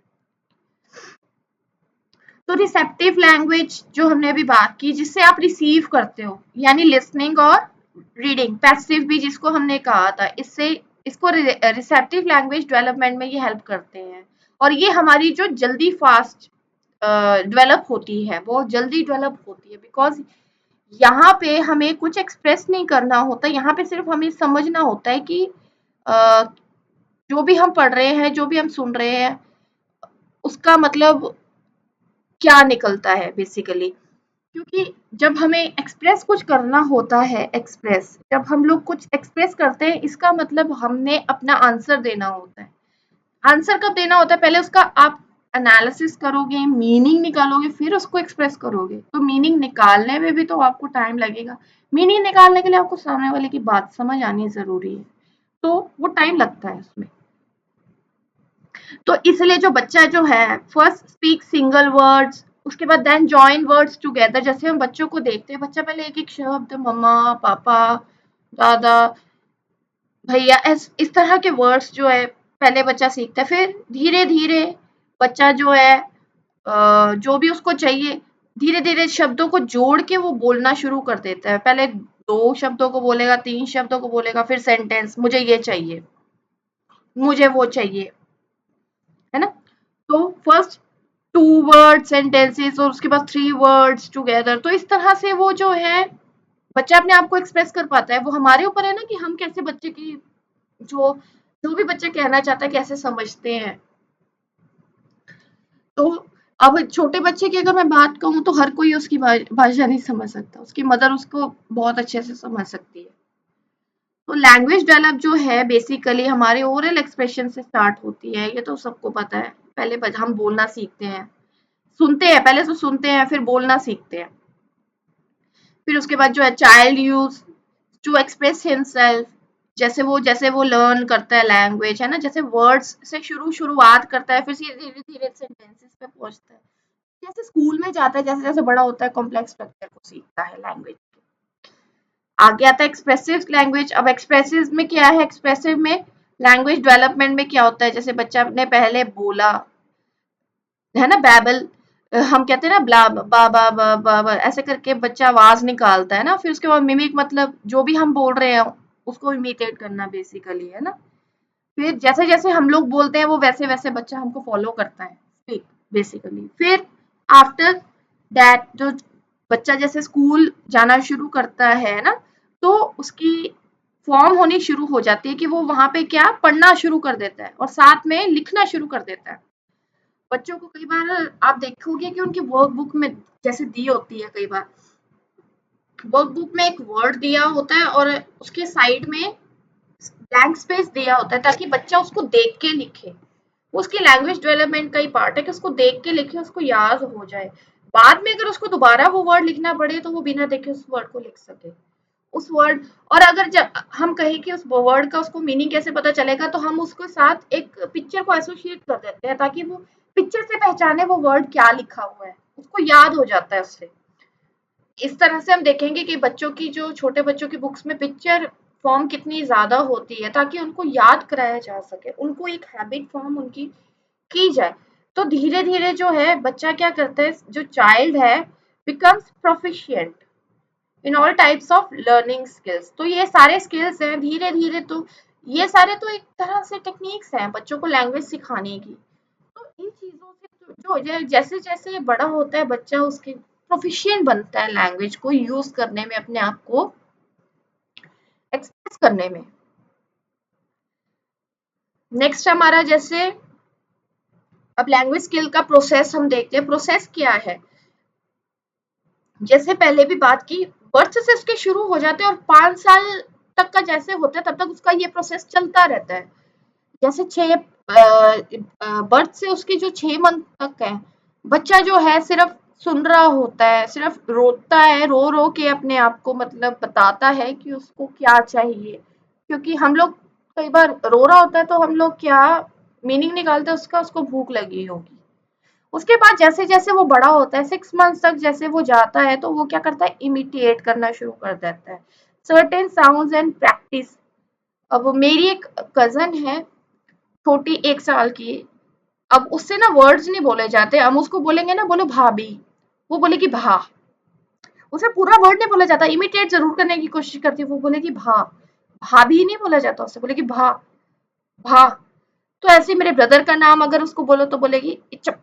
तो रिसेप्टिव लैंग्वेज जो हमने अभी बात की, जिससे आप रिसीव करते हो, यानी लिसनिंग और रीडिंग, पैसिव भी जिसको हमने कहा था, इससे इसको रिसेप्टिव लैंग्वेज डेवलपमेंट में ये हेल्प करते हैं। और ये हमारी जो जल्दी फास्ट डेवलप होती है, बहुत जल्दी डेवलप होती है, बिकॉज यहाँ पे हमें कुछ एक्सप्रेस नहीं करना होता, यहाँ पे सिर्फ हमें समझना होता है कि अ, जो भी हम पढ़ रहे हैं, जो भी हम सुन रहे हैं, उसका मतलब क्या निकलता है बेसिकली। क्योंकि जब हमें एक्सप्रेस कुछ करना होता है, एक्सप्रेस जब हम लोग कुछ एक्सप्रेस करते हैं, इसका मतलब हमने अपना आंसर देना होता है। आंसर कब देना होता है? पहले उसका आप एनालिसिस करोगे, मीनिंग निकालोगे, फिर उसको एक्सप्रेस करोगे। तो मीनिंग निकालने में भी तो आपको टाइम लगेगा। मीनिंग निकालने के लिए आपको सामने वाले की बात समझ आनी ज़रूरी है। तो वो टाइम लगता है उसमें। तो इसलिए जो बच्चा जो है, फर्स्ट स्पीक सिंगल वर्ड्स, उसके बाद देन जॉइन वर्ड्स टुगेदर। जैसे हम बच्चों को देखते हैं, बच्चा पहले एक-एक शब्द मम्मा, पापा, दादा, भैया, इस तरह के वर्ड्स जो है पहले बच्चा सीखता है। फिर धीरे-धीरे बच्चा जो है जो भी उसको चाहिए, धीरे-धीरे शब्दों को जोड़ के वो बोलना शुरू कर देता है। पहले 2 शब्दों को बोलेगा, 3 शब्दों को बोलेगा, फिर सेंटेंस, मुझे ये चाहिए, मुझे वो चाहिए, है ना? तो फर्स्ट 2 वर्ड सेंटेंसेस और उसके बाद 3 वर्ड्स टुगेदर। तो इस तरह से वो जो है बच्चा अपने आप को एक्सप्रेस कर पाता है। वो हमारे ऊपर है ना कि हम कैसे बच्चे की जो जो भी बच्चा कहना चाहता है कैसे समझते हैं। तो अब छोटे बच्चे की अगर मैं बात कहूँ तो हर कोई उसकी भाषा नहीं समझ सकता। उसकी मदर उसको बहुत अच्छे से समझ सकती है। तो लैंग्वेज डेवलप जो है बेसिकली हमारे ओरल एक्सप्रेशन से स्टार्ट होती है, ये तो सबको पता है। पहले हम बोलना सीखते हैं, सुनते हैं, पहले तो सुनते हैं फिर बोलना सीखते हैं। फिर उसके बाद जो है child use to express himself, जैसे वो लर्न करता है लैंग्वेज, है ना, जैसे वर्ड्स से शुरुआत करता है, फिर धीरे धीरे सेंटेंसेस पे पहुंचता है। जैसे स्कूल में जाता है, जैसे जैसे बड़ा होता है कॉम्प्लेक्स स्ट्रक्चर को सीखता है लैंग्वेज। आगे आता है एक्सप्रेसिव लैंग्वेज। अब एक्सप्रेसिव में क्या है? एक्सप्रेसिव में लैंग्वेज डेवलपमेंट में क्या होता है? जैसे बच्चा ने पहले बोला, है ना, बैबल, हम कहते हैं ना ब्ला बा बा बा बा बा ऐसे करके बच्चा आवाज निकालता है ना। फिर उसके बाद मिमिक, मतलब जो भी हम बोल रहे हैं उसको इमिटेट करना बेसिकली, है ना। फिर जैसे जैसे हम लोग बोलते हैं वो वैसे वैसे बच्चा हमको फॉलो करता है, स्पीक बेसिकली। फिर आफ्टर दैट जो बच्चा जैसे स्कूल जाना शुरू करता है ना, तो उसकी फॉर्म होनी शुरू हो जाती है कि वो वहां पे क्या पढ़ना शुरू कर देता है और साथ में लिखना शुरू कर देता है। बच्चों को कई बार आप देखोगे कि उनकी वर्क बुक में जैसे दी होती है, कई बार वर्क बुक में एक वर्ड दिया होता है और उसके साइड में ब्लैंक स्पेस दिया होता है ताकि बच्चा उसको देख के लिखे। उसकी लैंग्वेज डेवलपमेंट का ही पार्ट है कि उसको देख के लिखे, उसको याद हो जाए। बाद में अगर उसको दोबारा वो वर्ड लिखना पड़े तो वो बिना देखे उस वर्ड को लिख सके। उस वर्ड, और अगर जब हम कहें कि उस वर्ड का उसको मीनिंग कैसे पता चलेगा, तो हम उसके साथ एक पिक्चर को एसोसिएट कर देते हैं ताकि वो पिक्चर से पहचाने वो वर्ड क्या लिखा हुआ है, उसको याद हो जाता है उससे। इस तरह से हम देखेंगे कि बच्चों की जो छोटे बच्चों की बुक्स में पिक्चर फॉर्म कितनी ज़्यादा होती है ताकि उनको याद कराया जा सके, उनको एक हैबिट फॉर्म उनकी की जाए। तो धीरे-धीरे जो है बच्चा क्या करता है, जो चाइल्ड है becomes proficient in all types of learning skills. तो ये सारे स्किल्स हैं धीरे-धीरे, तो ये सारे तो एक तरह से टेक्निक्स हैं बच्चों को लैंग्वेज सिखाने की। तो इन चीज़ों से जो जैसे-जैसे ये बड़ा होता है बच्चा उसके प्रोफिशिएंट बनता है लैंग्वेज को यूज़ करने में, अपने आप को एक्सप्रेस करने में। नेक्स्ट हमारा जैसे अब लैंग्वेज स्किल का प्रोसेस हम देखते हैं। प्रोसेस क्या है? जैसे पहले भी बात की, बर्थ से उसके शुरू हो जाते हैं और 5 साल तक का जैसे होता है तब तक उसका ये प्रोसेस चलता रहता है। जैसे 6 बर्थ से उसके जो 6 मंथ तक है, बच्चा जो है सिर्फ सुन रहा होता है, सिर्फ रोता है, रो-रो के अपने आप को मतलब बताता है कि उसको क्या चाहिए। क्योंकि हम लोग कई बार रो रहा होता है तो हम लोग क्या मीनिंग निकालते हैं उसका, उसको भूख लगी होगी। उसके बाद जैसे-जैसे वो बड़ा होता है 6 मंथ्स तक जैसे वो जाता है तो वो क्या करता है, इमिटेट करना शुरू कर देता है। Certain sounds and practice. अब मेरी एक कज़न है, छोटी 1 साल की। अब उससे ना वर्ड्स नहीं बोले जाते, हम उसको बोलेंगे ना बोलो भाभी, वो बोलेगी भा। उसे पूरा वर्ड नहीं बोला जाता, इमिटेट ज़रूर करने की कोशिश करती है, वो बोलेगी भा। भाभी नहीं बोला जाता उसे, बोलेगी भा, भा। तो ऐसे ही मेरे ब्रदर का नाम अगर उसको बोलो तो बोलेगी इच्चप,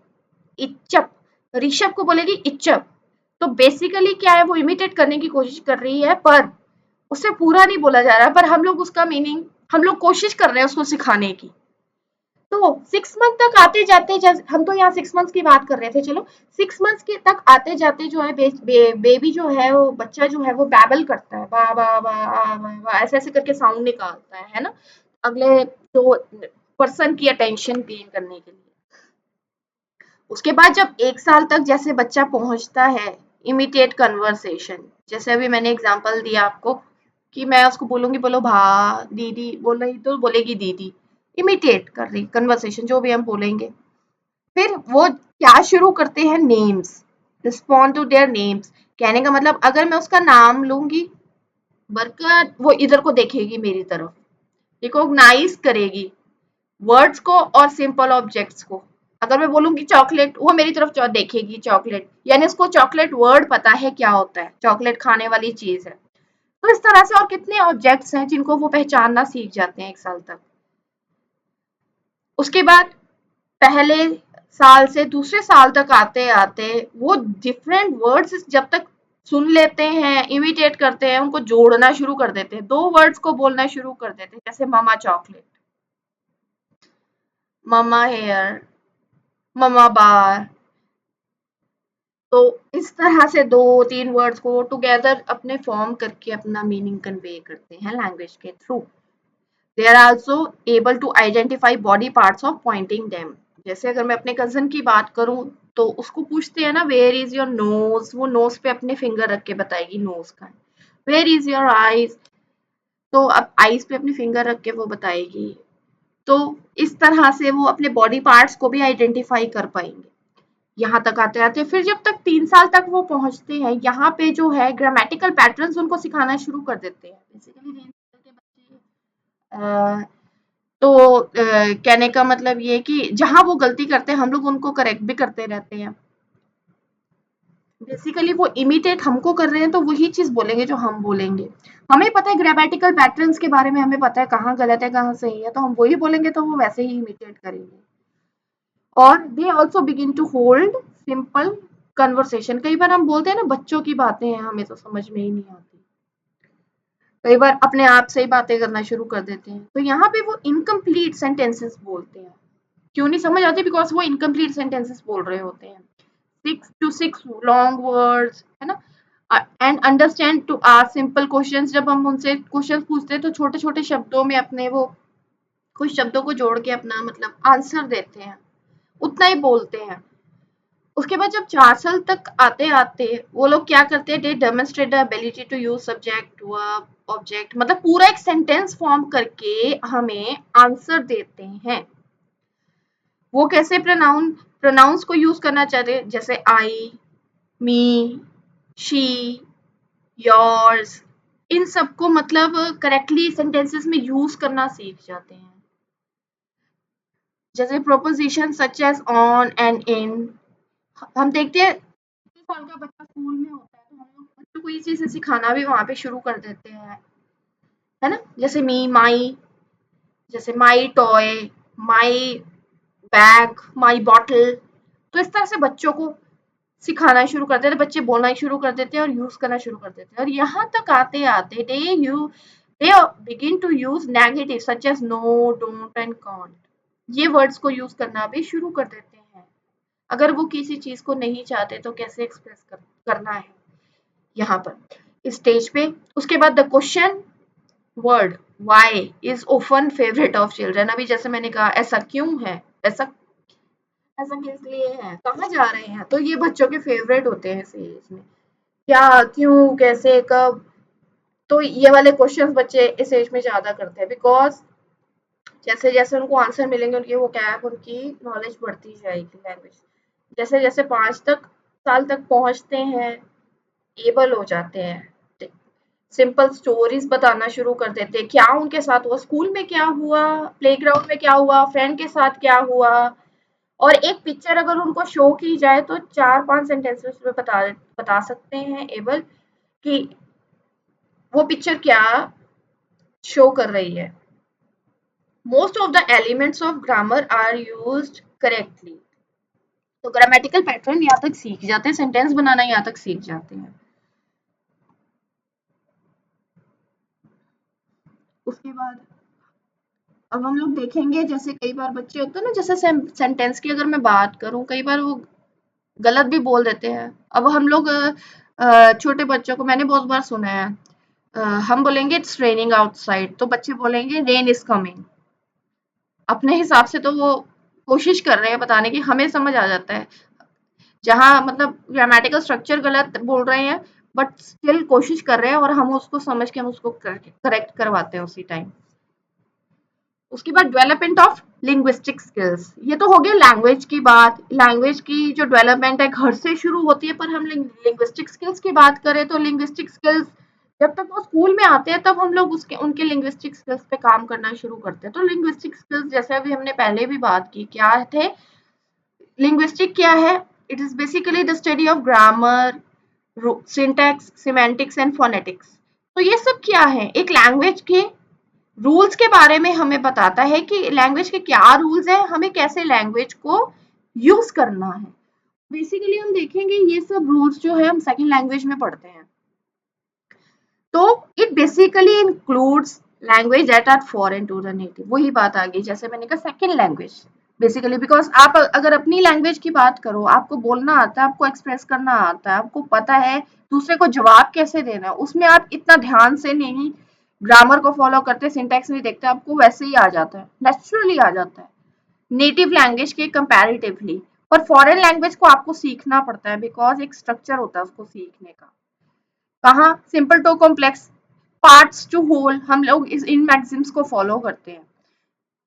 इच्चप। ऋषभ को बोलेगी इच्चप। तो बेसिकली क्या है, वो इमिटेट करने की कोशिश कर रही है पर उसे पूरा नहीं बोला जा रहा है, पर हम लोग उसका मीनिंग हम लोग कोशिश कर रहे हैं उसको सिखाने की। तो 6 मंथ तक आते जाते, हम तो यहाँ 6 मंथ्स की बात कर रहे थे, चलो 6 मंथ्स के तक आते जाते जो है बेबी जो है वो बच्चा जो है वो बैबल करता है, बा बा बा आ, बा ऐसे ऐसे करके साउंड निकालता है ना, अगले जो पर्सन की अटेंशन गेन करने के लिए। उसके बाद जब 1 साल तक जैसे बच्चा पहुंचता है, इमिटेट कन्वर्सेशन, जैसे अभी मैंने एग्जांपल दिया आपको कि मैं उसको बोलूंगी बोलो भा, दीदी बोल रही तो बोलेगी दीदी, इमिटेट कर रही कन्वर्सेशन जो भी हम बोलेंगे। फिर वो क्या शुरू करते हैं, names, respond to their names. कहने का मतलब अगर मैं उसका नाम लूंगी, बरकर वो इधर को देखेगी मेरी तरफ, रिकॉग्नाइज करेगी वर्ड्स को और सिंपल ऑब्जेक्ट्स को। अगर मैं बोलूंगी चॉकलेट, वो मेरी तरफ देखेगी चॉकलेट, यानी उसको चॉकलेट वर्ड पता है क्या होता है, चॉकलेट खाने वाली चीज है। तो इस तरह से और कितने ऑब्जेक्ट्स हैं जिनको वो पहचानना सीख जाते हैं 1 साल तक। उसके बाद पहले साल से दूसरे साल तक आते आते वो डिफरेंट वर्ड्स जब तक सुन लेते हैं, इमिटेट करते हैं, उनको जोड़ना शुरू कर देते हैं, 2 वर्ड्स को बोलना शुरू कर देते हैं, जैसे मामा चॉकलेट, मम्मा हेयर, मम्मा बार। तो इस तरह से 2-3 वर्ड्स को टुगेदर अपने फॉर्म करके अपना मीनिंग कन्वे करते हैं लैंग्वेज के थ्रू। They are also able to identify body parts of pointing them. जैसे अगर मैं अपने कज़न की बात करूँ तो उसको पूछते हैं ना वेयर इज़ योर नोज़, वो नोज़ पे अपने फिंगर रख के बताएगी नोज़ का। वेयर इज़ योर आइज़, तो अब आइज़ पे अपने फिंगर रख के वो बताएगी। तो इस तरह से वो अपने बॉडी पार्ट्स को भी आइडेंटिफाई कर पाएँगे। यहाँ तक आते-आते फिर जब तक 3 साल तक वो पहुँचते हैं, यहाँ पे जो है ग्रामेटिकल पैटर्न्स उनको सिखाना शुरू कर देते हैं। बेसिकली 3 साल के बच्चे तो कहने का मतलब ये है कि जहाँ वो गलती करते हैं हम लोग उनको करेक्ट भी करते रहते हैं। बेसिकली वो इमिटेट हमको कर रहे हैं तो वही चीज़ बोलेंगे जो हम बोलेंगे। हमें पता है ग्रामेटिकल पैटर्न्स के बारे में, हमें पता है कहाँ गलत है, कहाँ सही है, तो हम वही बोलेंगे तो वो वैसे ही इमिटेट करेंगे। और they also begin to hold simple conversation. कई बार हम बोलते हैं ना बच्चों की बातें हैं, हमें तो समझ में ही नहीं आती। कई बार अपने आप से ही बातें करना शुरू कर देते हैं, तो यहाँ पे वो इनकम्प्लीट सेंटेंसेस बोलते हैं। क्यों नहीं समझ आती? बिकॉज वो इनकम्प्लीट सेंटेंसेस बोल रहे होते हैं। 6 लॉन्ग वर्ड्स है ना, and understand to ask simple questions. जब हम उनसे क्वेश्चन पूछते हैं तो छोटे छोटे शब्दों में अपने वो कुछ शब्दों को जोड़ के अपना मतलब आंसर देते हैं, उतना ही बोलते हैं। उसके बाद जब 4 साल तक आते-आते वो लोग क्या करते हैं, they demonstrate the ability to use subject, verb, object, मतलब पूरा एक सेंटेंस फॉर्म करके हमें आंसर देते हैं। वो कैसे प्रोनाउंस को यूज़ करना चाहते हैं, जैसे आई, मी, शी, योर्स, इन सबको मतलब करेक्टली सेंटेंसेस में यूज करना सीख जाते हैं। जैसे proposition such as on and in, हम देखते हैं 3 साल का बच्चा स्कूल में होता है तो हम लोग बच्चों को ये चीजें सिखाना भी वहां पे शुरू कर देते हैं, है ना? जैसे मी, माई, जैसे my toy, my bag, my bottle. तो इस तरह से बच्चों को सिखाना शुरू कर देते हैं, बच्चे बोलना शुरू कर देते हैं और यूज करना शुरू कर देते हैं। और यहाँ तक आते आते they begin to use negative such as no, don't and can't, ये वर्ड्स को यूज करना भी शुरू कर देते हैं। अगर वो किसी चीज को नहीं चाहते तो कैसे एक्सप्रेस करना है यहाँ पर इस स्टेज पे। उसके बाद the question word why is often favourite of children. अभी जैसे मैंने कहा ऐसा क्यों है, ऐसा ऐसा किस लिए है, कहाँ जा रहे हैं, तो ये बच्चों के फेवरेट होते हैं इस एज में। क्या, क्यों, कैसे, कब, तो ये वाले क्वेश्चंस बच्चे इस एज में ज्यादा करते हैं, बिकॉज जैसे जैसे उनको आंसर मिलेंगे उनकी वो कैप, उनकी नॉलेज बढ़ती जाएगी लैंग्वेज। जैसे जैसे 5 साल तक पहुंचते हैं, एबल हो जाते हैं, सिंपल स्टोरीज बताना शुरू कर देते हैं, क्या उनके साथ हुआ, स्कूल में क्या हुआ, प्लेग्राउंड में क्या हुआ, फ्रेंड के साथ क्या हुआ। और एक पिक्चर अगर उनको शो की जाए तो 4-5 सेंटेंसेस में बता सकते हैं एबल कि वो पिक्चर क्या शो कर रही है। Most of the elements of grammar are used correctly. तो ग्रामेटिकल पैटर्न यहाँ तक सीख जाते हैं, सेंटेंस बनाना यहाँ तक सीख जाते हैं। उसके बाद अब हम लोग देखेंगे, जैसे कई बार बच्चे होते हैं ना, जैसे सेंटेंस की अगर मैं बात करूं, कई बार वो गलत भी बोल देते हैं। अब हम लोग छोटे बच्चों को मैंने बहुत बार सुना है, हम बोलेंगे इट्स रेनिंग आउटसाइड तो बच्चे बोलेंगे रेन इज कमिंग। अपने हिसाब से तो वो कोशिश कर रहे हैं बताने की, हमें समझ आ जाता है जहाँ मतलब ग्रामेटिकल स्ट्रक्चर गलत बोल रहे हैं, बट स्टिल कोशिश कर रहे हैं और हम उसको समझ के हम उसको करेक्ट करवाते हैं उसी टाइम। उसके बाद डेवलपमेंट ऑफ लिंग्विस्टिक स्किल्स, ये तो हो गया लैंग्वेज की बात। लैंग्वेज की जो डेवलपमेंट है घर से शुरू होती है, पर हम लिंग्विस्टिक स्किल्स की बात करें तो लिंग्विस्टिक स्किल्स जब तक वो स्कूल में आते हैं तब हम लोग उसके उनके लिंग्विस्टिक स्किल्स पे काम करना शुरू करते हैं। तो लिंग्विस्टिक स्किल्स जैसे अभी हमने पहले भी बात की, क्या थे लिंग्विस्टिक, क्या है, it is basically the study of grammar, syntax, semantics and phonetics. तो ये सब क्या है, एक लैंग्वेज के रूल्स के बारे में हमें बताता है कि लैंग्वेज के क्या रूल्स हैं, हमें कैसे लैंग्वेज को यूज करना है। बेसिकली हम देखेंगे ये सब रूल्स जो है हम सेकंड लैंग्वेज में पढ़ते हैं। तो it basically includes language that are foreign to the native. वही बात आ गई, जैसे मैंने कहा सेकंड लैंग्वेज बेसिकली, बिकॉज आप अगर अपनी लैंग्वेज की बात करो, आपको बोलना आता है, आपको एक्सप्रेस करना आता है, आपको पता है दूसरे को जवाब कैसे देना है, उसमें आप इतना ध्यान से नहीं ग्रामर को फॉलो करते, सिंटैक्स नहीं देखते, आपको वैसे ही आ जाता है, नेचुरली आ जाता है नेटिव लैंग्वेज के कंपैरेटिवली। और फॉरेन लैंग्वेज को आपको सीखना पड़ता है, बिकॉज एक स्ट्रक्चर होता है उसको सीखने का। कहाँ, simple to complex, parts to whole, हम लोग इस इन मैक्सिम्स को फॉलो करते हैं।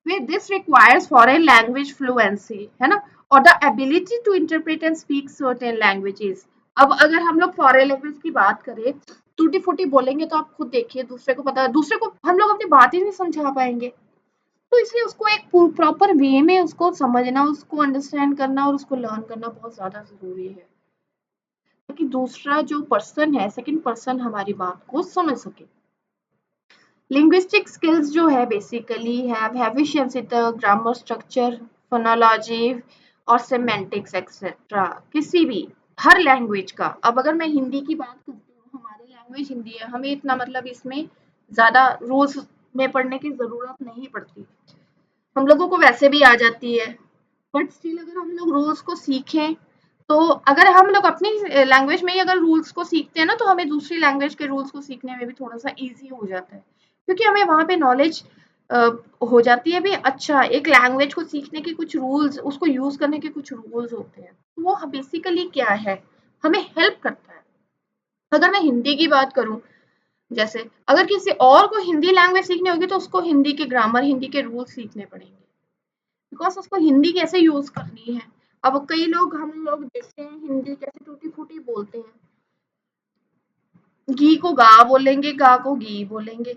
फिर this requires foreign language fluency, है ना, और the ability to interpret and speak certain languages. अब अगर हम लोग फॉरेन लैंग्वेज की बात करें, टूटी फूटी बोलेंगे तो आप खुद देखिए दूसरे को पता, दूसरे को हम लोग अपनी बात ही नहीं समझा पाएंगे। तो इसलिए उसको एक प्रॉपर वे में उसको समझना, उसको अंडरस्टैंड करना और उसको लर्न करना बहुत ज्यादा जरूरी है, ताकि दूसरा जो पर्सन है, सेकंड पर्सन, हमारी बात को समझ सके। लिंग्विस्टिक स्किल्स जो है basically have efficiency the grammar structure, phonology और सेमेंटिक्स एक्सेट्रा। किसी भी हर लैंग्वेज का, अब अगर मैं हिंदी की बात करती हूँ, हमारी लैंग्वेज हिंदी है, हमें इतना मतलब इसमें ज्यादा रूल्स में पढ़ने की जरूरत नहीं पड़ती, हम लोगों को वैसे भी आ जाती है। बट स्टिल अगर हम लोग रूल्स को सीखें, तो अगर हम लोग अपनी लैंग्वेज में ही अगर रूल्स को सीखते हैं ना, तो हमें दूसरी लैंग्वेज के रूल्स को सीखने में भी थोड़ा सा इजी हो जाता है, क्योंकि हमें वहाँ पे नॉलेज हो जाती है भी। अच्छा, एक लैंग्वेज को सीखने के कुछ रूल्स, उसको यूज करने के कुछ रूल्स होते हैं, तो वो बेसिकली क्या है, हमें हेल्प करता है। अगर मैं हिंदी की बात करूं, जैसे अगर किसी और को हिंदी लैंग्वेज सीखनी होगी तो उसको हिंदी के ग्रामर, हिंदी के रूल्स सीखने पड़ेंगे, बिकॉज उसको हिंदी कैसे यूज करनी है। अब कई लोग, हम लोग देखते हैं हिंदी कैसे टूटी फूटी बोलते हैं, घी को गा बोलेंगे, गा को घी बोलेंगे,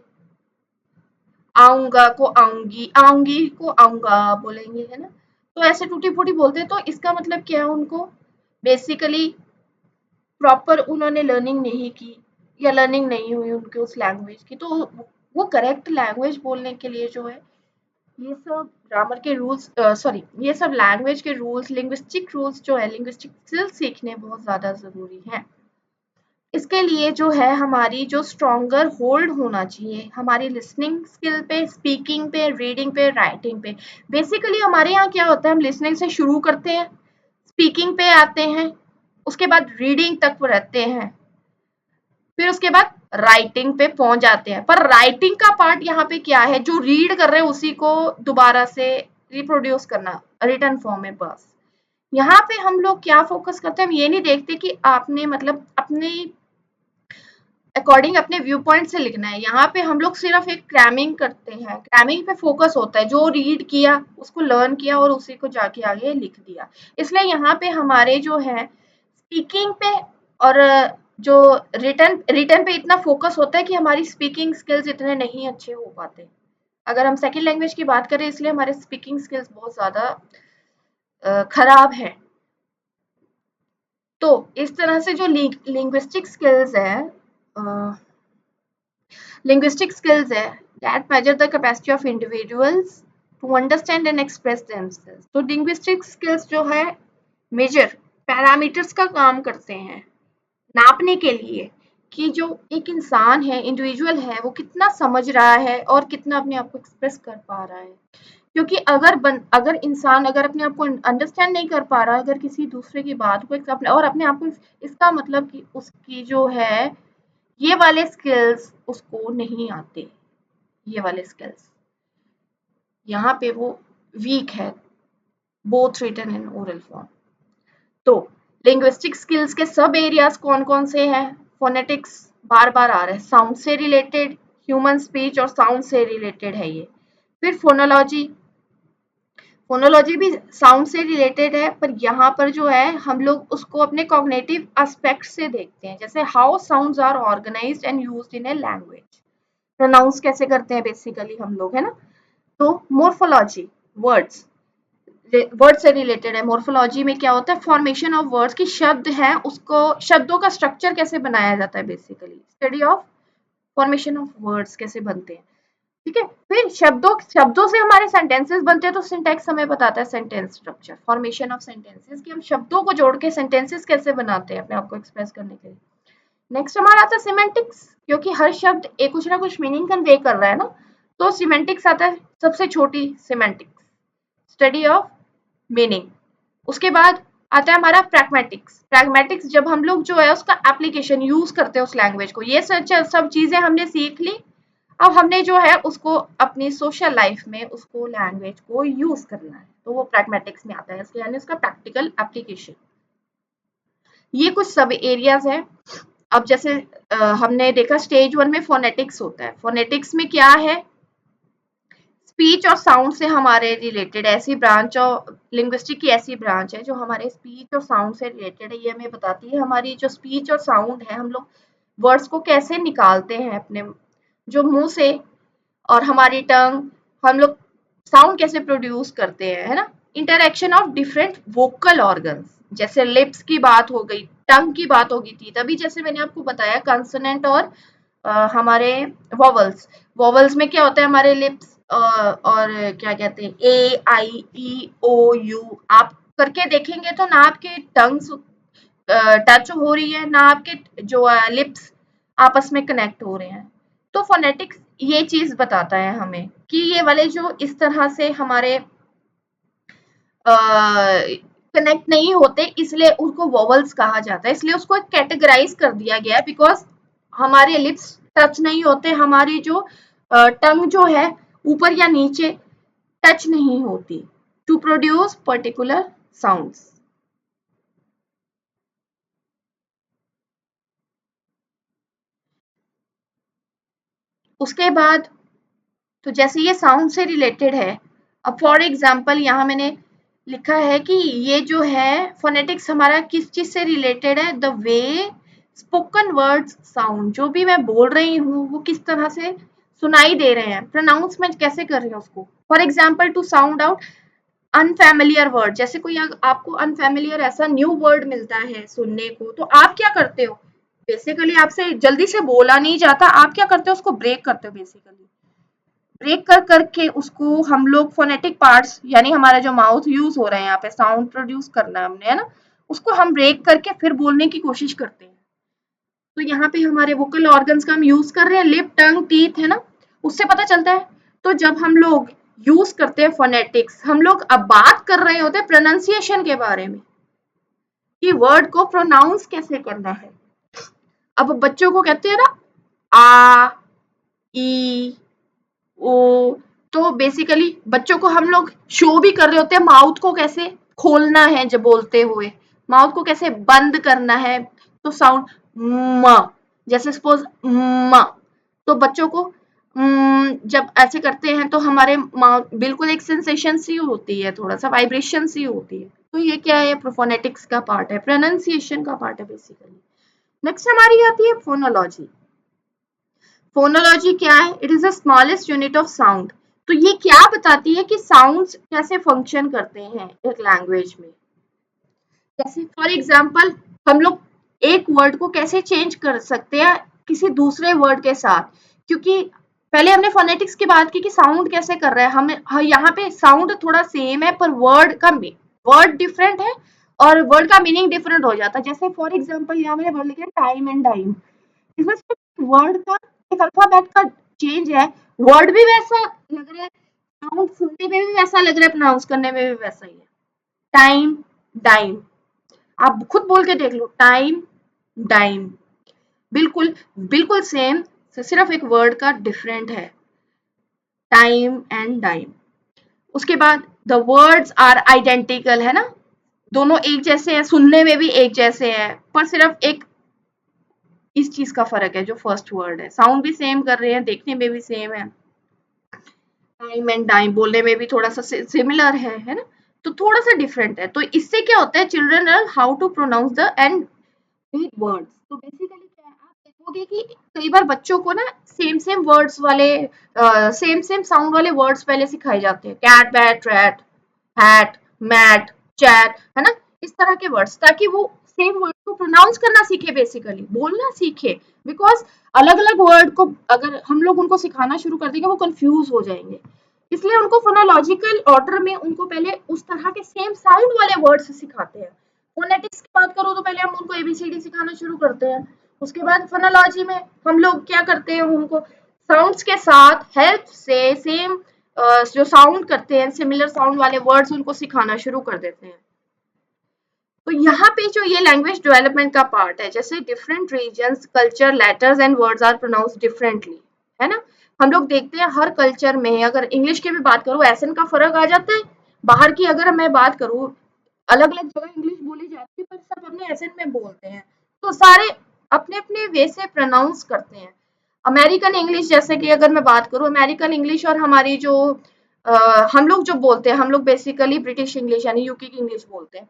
आऊंगा को आऊंगी, आऊंगी को आऊंगा बोलेंगे, है ना। तो ऐसे टूटी फूटी बोलते हैं, तो इसका मतलब क्या है, उनको बेसिकली प्रॉपर उन्होंने लर्निंग नहीं की या लर्निंग नहीं हुई उनके उस लैंग्वेज की, तो वो करेक्ट लैंग्वेज बोलने के लिए जो है ये सब ग्रामर के रूल्स, सॉरी, ये सब लैंग्वेज के रूल्स, लिंग्विस्टिक रूल्स जो है, लिंग्विस्टिक स्किल्स सीखने बहुत ज़्यादा ज़रूरी हैं। इसके लिए जो है हमारी जो स्ट्रॉन्गर होल्ड होना चाहिए हमारी लिसनिंग स्किल पे, स्पीकिंग पे, रीडिंग पे, राइटिंग पे। बेसिकली हमारे यहाँ क्या होता है, हम लिसनिंग से शुरू करते हैं, स्पीकिंग पे आते हैं, उसके बाद रीडिंग तक रहते हैं, फिर उसके बाद राइटिंग पे पहुंच जाते हैं। पर राइटिंग का पार्ट यहाँ पे क्या है, जो रीड कर रहे हैं उसी को दोबारा से रिप्रोड्यूस करना रिटर्न फॉर्म में, बस। यहाँ पे हम लोग क्या फोकस करते हैं, हम ये नहीं देखते कि आपने मतलब अपने अकॉर्डिंग अपने व्यू पॉइंट से लिखना है। यहाँ पे हम लोग सिर्फ एक क्रैमिंग करते हैं, क्रैमिंग पे फोकस होता है, जो रीड किया उसको लर्न किया और उसी को जाके आगे लिख दिया। इसलिए यहाँ पे हमारे जो है स्पीकिंग पे और जो रिटर्न रिटर्न पे इतना फोकस होता है कि हमारी स्पीकिंग स्किल्स इतने नहीं अच्छे हो पाते। अगर हम सेकंड लैंग्वेज की बात करें, इसलिए हमारे स्पीकिंग स्किल्स बहुत ज्यादा खराब है। तो इस तरह से जो लिंग्विस्टिक स्किल्स है, linguistic skills है that measure the capacity of individuals to understand and express themselves। तो linguistic skills जो है मेजर पैरामीटर्स का काम करते हैं नापने के लिए कि जो एक इंसान है, इंडिविजुअल है, वो कितना समझ रहा है और कितना अपने आप को एक्सप्रेस कर पा रहा है। क्योंकि अगर इंसान अगर अपने आप को अंडरस्टैंड नहीं कर पा रहा, अगर किसी दूसरे की बात को और अपने आप को, इसका मतलब कि उसकी जो है ये वाले स्किल्स उसको नहीं आते, ये वाले स्किल्स यहाँ पे वो वीक है, both written and oral form. तो लिंग्विस्टिक स्किल्स के सब एरियाज कौन कौन से हैं, फोनेटिक्स बार बार आ रहा है, साउंड से रिलेटेड, ह्यूमन स्पीच और साउंड से रिलेटेड है ये। फिर फोनोलॉजी, फोनोलॉजी भी साउंड से रिलेटेड है, पर यहाँ पर जो है हम लोग उसको अपने कॉग्निटिव एस्पेक्ट से देखते हैं, जैसे how sounds are organised and used in a language, pronounce कैसे करते हैं बेसिकली हम लोग, है ना। तो मोर्फोलॉजी, वर्ड्स, वर्ड से रिलेटेड है। मोर्फोलॉजी में क्या होता है, फॉर्मेशन ऑफ वर्ड्स की शब्द है उसको, शब्दों का स्ट्रक्चर कैसे बनाया जाता है, basically study of formation of words कैसे बनते हैं, ठीक है। फिर शब्दों शब्दों से हमारे सेंटेंसेस बनते हैं, तो सिंटैक्स हमें बताता है sentence structure, formation of sentences कि हम शब्दों को जोड़ के सेंटेंसेस कैसे बनाते हैं अपने आप को एक्सप्रेस करने के लिए। नेक्स्ट हमारा आता है सिमेंटिक्स, क्योंकि हर शब्द एक कुछ ना कुछ मीनिंग कन्वे कर रहा है ना, तो सिमेंटिक्स आता है सबसे छोटी, सिमेंटिक्स, स्टडी ऑफ मीनिंग। उसके बाद आता है हमारा प्रैग्मेटिक्स, प्रैग्मेटिक्स जब हम लोग जो है उसका एप्लीकेशन यूज करते हैं उस लैंग्वेज को, ये सब चीजें हमने सीख ली, अब हमने जो है उसको अपनी सोशल लाइफ में उसको लैंग्वेज को यूज करना है, तो वो प्रैग्मेटिक्स में आता है, यानी उसका प्रैक्टिकल एप्लीकेशन। ये कुछ सब एरियाज है। अब जैसे हमने देखा स्टेज 1 में फोनेटिक्स होता है, फोनेटिक्स में क्या है, स्पीच और साउंड से हमारे रिलेटेड ऐसी ब्रांच और लिंग्विस्टिक की ऐसी ब्रांच है जो हमारे स्पीच और साउंड से रिलेटेड है। ये हमें बताती है हमारी जो स्पीच और साउंड है, हम लोग वर्ड्स को कैसे निकालते हैं अपने जो मुंह से, और हमारी टंग, हम लोग साउंड कैसे प्रोड्यूस करते हैं, है ना। Interaction of different vocal organs, जैसे लिप्स की बात हो गई, टंग की बात हो गई थी तभी, जैसे मैंने आपको बताया कंसोनेंट और हमारे वॉवल्स, वॉवल्स में क्या होता है, हमारे लिप्स और क्या कहते हैं, ए आई ई ओ यू, आप करके देखेंगे तो ना आपके टंग्स टच हो रही है, ना आपके जो लिप्स आपस में कनेक्ट हो रहे हैं। तो फोनेटिक्स ये चीज बताता है हमें कि ये वाले जो इस तरह से हमारे कनेक्ट नहीं होते, इसलिए उनको वॉवल्स कहा जाता है, इसलिए उसको कैटेगराइज कर दिया गया है, बिकॉज हमारे लिप्स टच नहीं होते, हमारी जो टंग जो है ऊपर या नीचे टच नहीं होती टू प्रोड्यूस पर्टिकुलर साउंड्स। उसके बाद तो जैसे ये साउंड से रिलेटेड है, अब फॉर एग्जांपल यहाँ मैंने लिखा है कि ये जो है फोनेटिक्स हमारा किस चीज से रिलेटेड है, the way spoken words sound, जो भी मैं बोल रही हूँ वो किस तरह से सुनाई दे रहे हैं, प्रोनाउंस मैं कैसे कर रही हूँ उसको। For example to sound out unfamiliar word, जैसे कोई आपको अनफैमिलियर ऐसा न्यू वर्ड मिलता है सुनने को, तो आप क्या करते हो, बेसिकली आपसे जल्दी से बोला नहीं जाता, आप क्या करते हो उसको ब्रेक करते हो, बेसिकली ब्रेक कर करके उसको हम लोग फोनेटिक पार्ट्स, यानी हमारा जो माउथ यूज हो रहा है यहाँ पे साउंड प्रोड्यूस करना है हमने, है ना, उसको हम ब्रेक करके फिर बोलने की कोशिश करते हैं। तो यहाँ पे हमारे वोकल ऑर्गन्स का हम यूज कर रहे हैं, लिप टंग टीथ, है ना, उससे पता चलता है। तो जब हम लोग यूज करते हैं फोनेटिक्स, हम लोग अब बात कर रहे होते हैं प्रोनाउंसिएशन के बारे में, कि वर्ड को प्रोनाउंस कैसे करना है। अब बच्चों को कहते हैं ना आ, ई, ओ, तो बेसिकली बच्चों को हम लोग शो भी कर रहे होते हैं माउथ को कैसे खोलना है, जब बोलते हुए माउथ को कैसे बंद करना है, तो साउंड म, जैसे सपोज म, तो बच्चों को जब ऐसे करते हैं तो हमारे माउथ बिल्कुल एक सेंसेशन सी होती है, थोड़ा सा वाइब्रेशन सी होती है, तो ये क्या है, प्रोफोनेटिक्स का पार्ट है, प्रोनाउंसिएशन का पार्ट है बेसिकली। नेक्स्ट हमारी आती है फोनोलॉजी। फोनोलॉजी क्या है, it is the smallest unit of sound. तो ये क्या बताती है कि साउंड्स कैसे फंक्शन करते हैं एक लैंग्वेज में। जैसे फॉर एग्जांपल हम लोग एक वर्ड को कैसे चेंज कर सकते हैं किसी दूसरे वर्ड के साथ, क्योंकि पहले हमने फोनेटिक्स की बात की कि साउंड कैसे कर रहा है, हमें यहाँ पे साउंड थोड़ा सेम है पर वर्ड डिफरेंट है और वर्ड का मीनिंग डिफरेंट हो जाता है। जैसे फॉर एग्जांपल यहाँ मैंने वर्ड लिखा है टाइम एंड टाइम, इसमें सिर्फ वर्ड का एक अल्फाबेट का चेंज है, वर्ड भी वैसा लग रहा है, साउंड सुनने में भी वैसा लग रहा है, प्रोनाउंस करने में भी वैसा ही है। टाइम डाइम, आप खुद बोल के देख लो, टाइम डाइम, बिल्कुल बिल्कुल सेम, सिर्फ एक वर्ड का डिफरेंट है, टाइम एंड डाइम। उसके बाद द वर्ड्स आर आइडेंटिकल, है ना, दोनों एक जैसे हैं, सुनने में भी एक जैसे हैं, पर सिर्फ एक इस चीज का फर्क है, जो फर्स्ट वर्ड है, साउंड भी सेम कर रहे हैं, देखने में भी सेम है, टाइम एंड टाइम बोलने में भी थोड़ा सा सिमिलर है ना, तो थोड़ा सा डिफरेंट है। तो इससे क्या होता है, children learn how to pronounce the and read words. तो बेसिकली क्या है, आप देखोगे कि कई बार बच्चों को ना सेम सेम वर्ड्स वाले सेम सेम साउंड वाले वर्ड्स पहले सिखाए जाते हैं, cat bat rat hat mat chat, है ना, इस तरह के वर्ड्स, ताकि वो सेम वर्ड को प्रोनाउंस करना सीखे, बेसिकली बोलना सीखे। बिकॉज अलग अलग वर्ड को अगर हम लोग उनको सिखाना शुरू कर देंगे वो कंफ्यूज हो जाएंगे, इसलिए उनको फोनोलॉजिकल ऑर्डर में उनको पहले उस तरह के सेम साउंड वाले वर्ड्स सिखाते हैं। फोनेटिक्स की बात करो तो पहले हम उनको एबीसीडी सिखाना शुरू करते हैं, उसके बाद फोनोलॉजी में हम लोग क्या करते हैं, उनको साउंड्स के साथ हेल्प से सेम जो साउंड करते हैं सिमिलर साउंड वाले वर्ड्स उनको सिखाना शुरू कर देते हैं। तो यहाँ पे जो ये लैंग्वेज डेवलपमेंट का पार्ट है, जैसे different regions culture letters and words are pronounced differently, है ना, हम लोग देखते हैं हर कल्चर में, अगर इंग्लिश की भी बात करूँ एसेंट का फर्क आ जाता है, बाहर की अगर मैं बात करूँ अलग अलग जगह इंग्लिश बोली जाती है पर सब अपने एसेंट में बोलते हैं, तो सारे अपने अपने वे से प्रोनाउंस करते हैं। अमेरिकन इंग्लिश, जैसे कि अगर मैं बात करूँ अमेरिकन इंग्लिश और हमारी जो हम लोग जो बोलते हैं, हम लोग बेसिकली ब्रिटिश इंग्लिश यानी यूके की इंग्लिश बोलते हैं,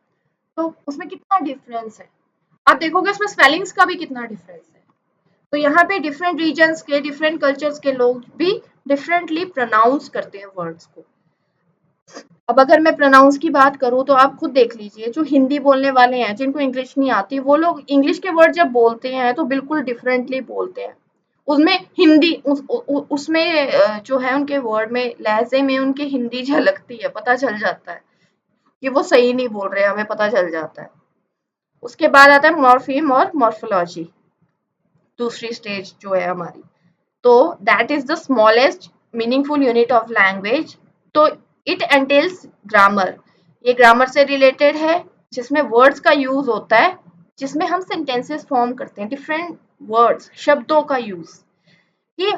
तो उसमें कितना डिफरेंस है, आप देखोगे उसमें स्पेलिंग्स का भी कितना डिफरेंस है। तो यहाँ पे डिफरेंट रीजन्स के डिफरेंट कल्चर्स के लोग भी डिफरेंटली प्रोनाउंस करते हैं वर्ड्स को। अब अगर मैं प्रोनाउंस की बात करूँ तो आप खुद देख लीजिए, जो हिंदी बोलने वाले हैं जिनको इंग्लिश नहीं आती, वो लोग इंग्लिश के वर्ड जब बोलते हैं तो बिल्कुल डिफरेंटली बोलते हैं, उसमें हिंदी उसमें जो है उनके वर्ड में लहजे में उनकी हिंदी झलकती है, पता चल जाता है कि वो सही नहीं बोल रहे, हमें पता चल जाता है। उसके बाद आता है मॉर्फीम और मॉर्फोलॉजी, दूसरी स्टेज जो है हमारी, तो that is the smallest meaningful unit of language. तो इट एंटेल्स ग्रामर, ये ग्रामर से रिलेटेड है, जिसमें वर्ड्स का यूज होता है, जिसमें हम सेंटेंसेस फॉर्म करते हैं, डिफरेंट वर्ड्स शब्दों का यूज, कि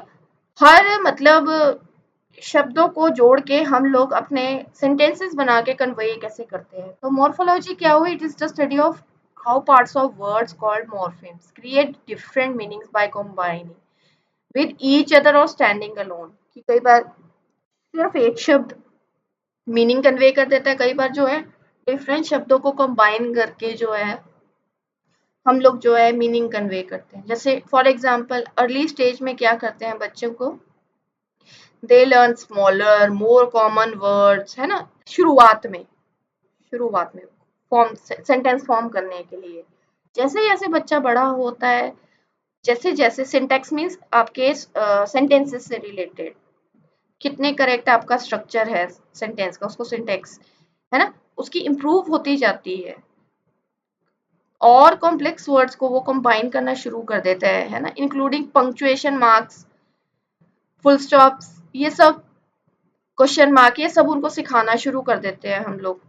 हर मतलब शब्दों को जोड़ के हम लोग अपने सेंटेंसेस बना के कन्वे कैसे करते हैं। तो मॉर्फोलॉजी क्या हुई, it is the study of how parts of words called morphemes create different meanings by combining with each other और स्टैंडिंग अलोन, कि कई बार सिर्फ एक शब्द मीनिंग कन्वे कर देता है, कई बार जो है डिफरेंट शब्दों को कंबाइन करके जो है हम लोग जो है मीनिंग कन्वे करते हैं। जैसे फॉर एग्जांपल अर्ली स्टेज में क्या करते हैं बच्चों को, they learn smaller more common words, है ना, शुरुआत में फॉर्म सेंटेंस फॉर्म करने के लिए। जैसे जैसे बच्चा बड़ा होता है, जैसे जैसे सिंटेक्स मीन्स आपके सेंटेंसेस से रिलेटेड कितने करेक्ट आपका स्ट्रक्चर है सेंटेंस का, उसको सिंटेक्स, है ना, उसकी इम्प्रूव होती जाती है और कॉम्प्लेक्स वर्ड्स को वो कंबाइन करना शुरू कर देते हैं, है ना, including punctuation marks, full stops, ये सब, क्वेश्चन मार्क, ये सब उनको सिखाना शुरू कर देते हैं हम लोग।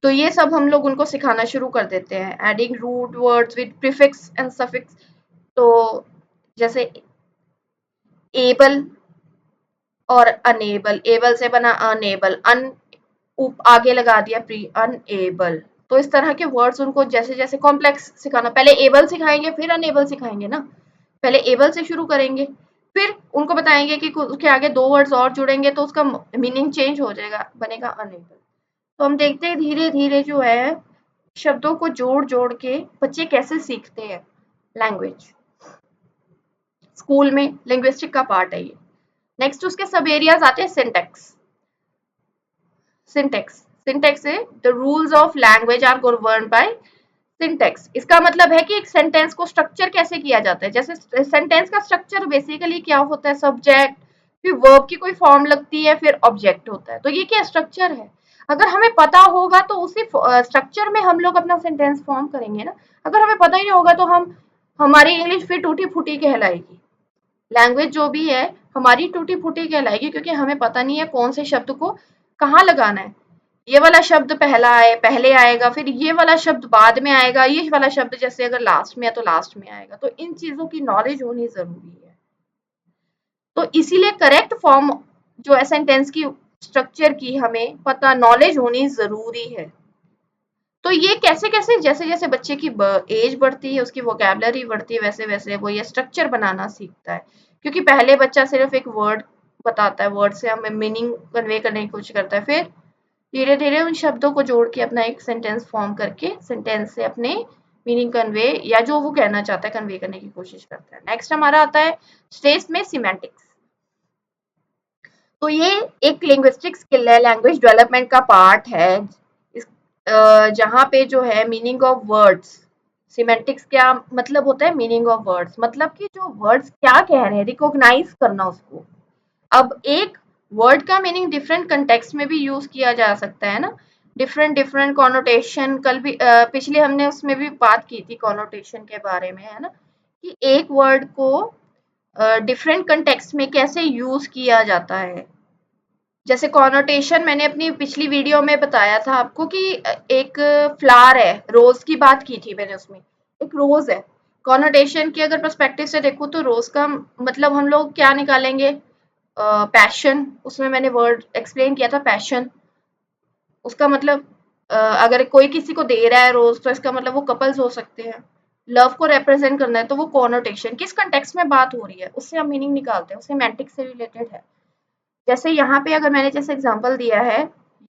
तो ये सब हम लोग उनको सिखाना शुरू कर देते हैं। Adding root words with prefix and suffix, तो जैसे एबल और अनेबल, एबल से बना अनेबल, अन आगे लगा दिया प्री, अनएबल। तो इस तरह के वर्ड्स उनको जैसे जैसे कॉम्प्लेक्स सिखाना, पहले एबल सिखाएंगे फिर अनेबल सिखाएंगे ना, पहले एबल से शुरू करेंगे, फिर उनको बताएंगे कि उसके आगे 2 वर्ड्स और जुड़ेंगे तो उसका मीनिंग चेंज हो जाएगा, बनेगा अनेबल। तो हम देखते हैं धीरे धीरे जो है शब्दों को जोड़ जोड़ के बच्चे कैसे सीखते हैं लैंग्वेज। स्कूल में लिंग्विस्टिक का पार्ट है ये। नेक्स्ट उसके सब एरियाज आते हैं। सिंटेक्स, सिंटेक्स सिंटेक्स है the rules of language are governed by syntax. इसका मतलब है कि एक सेंटेंस को स्ट्रक्चर कैसे किया जाता है। जैसे सेंटेंस का स्ट्रक्चर बेसिकली क्या होता है, सब्जेक्ट, फिर वर्ब की कोई फॉर्म लगती है, फिर ऑब्जेक्ट होता है। तो ये क्या स्ट्रक्चर है, अगर हमें पता होगा तो उसी स्ट्रक्चर में हम लोग अपना सेंटेंस फॉर्म करेंगे ना। अगर हमें पता ही नहीं होगा तो हम हमारी इंग्लिश फिर टूटी फूटी कहलाएगी। लैंग्वेज जो भी है हमारी टूटी फूटी कहलाएगी, क्योंकि हमें पता नहीं है कौन से शब्द को कहाँ लगाना है। ये वाला शब्द पहले आएगा, फिर ये वाला शब्द बाद में आएगा, ये वाला शब्द जैसे अगर लास्ट में है तो लास्ट में आएगा। तो इन चीजों की नॉलेज होनी जरूरी है। तो इसीलिए करेक्ट फॉर्म जो है सेंटेंस की स्ट्रक्चर की हमें पता, नॉलेज होनी जरूरी है। तो ये कैसे कैसे जैसे जैसे बच्चे की एज बढ़ती है, उसकी वोकेबलरी बढ़ती है, वैसे वैसे वो ये स्ट्रक्चर बनाना सीखता है। क्योंकि पहले बच्चा सिर्फ एक वर्ड बताता है, वर्ड से हमें मीनिंग कन्वे करने की कोशिश करता है, फिर धीरे धीरे उन शब्दों को जोड़ के अपना एक सेंटेंस फॉर्म करके सेंटेंस से अपने मीनिंग कन्वे या जो वो कहना चाहता है कन्वे करने की कोशिश करता है। नेक्स्ट हमारा आता है स्टेज में सिमेंटिक्स। तो ये एक लिंग्विस्टिक स्किल है, लैंग्वेज डेवलपमेंट का पार्ट है। जहाँ पे जो है मीनिंग ऑफ वर्ड्स, सिमेंटिक्स क्या मतलब होता है, मीनिंग ऑफ वर्ड्स मतलब कि जो वर्ड्स क्या कह रहे हैं रिकॉग्नाइज करना उसको। अब एक वर्ड का मीनिंग डिफरेंट कंटेक्स्ट में भी यूज किया जा सकता है ना, डिफरेंट डिफरेंट कॉनोटेशन। कल भी पिछले हमने उसमें भी बात की थी कॉनोटेशन के बारे में, है ना, कि एक वर्ड को डिफरेंट कंटेक्स्ट में कैसे यूज किया जाता है। जैसे कॉनोटेशन मैंने अपनी पिछली वीडियो में बताया था आपको कि एक फ्लावर है, रोज की बात की थी मैंने उसमें, एक रोज है। कॉनोटेशन की अगर पर्सपेक्टिव से देखो तो रोज का मतलब हम लोग क्या निकालेंगे, पैशन, उसमें मैंने वर्ड एक्सप्लेन किया था पैशन। उसका मतलब अगर कोई किसी को दे रहा है रोज तो इसका मतलब वो कपल्स हो सकते हैं। लव को रिप्रेजेंट करना है तो वो कॉनोटेशन किस कंटेक्स्ट में बात हो रही है उससे हम मीनिंग निकालते हैं, उससे सेमेंटिक्स से रिलेटेड है। जैसे यहाँ पे अगर मैंने जैसे एग्जांपल दिया है,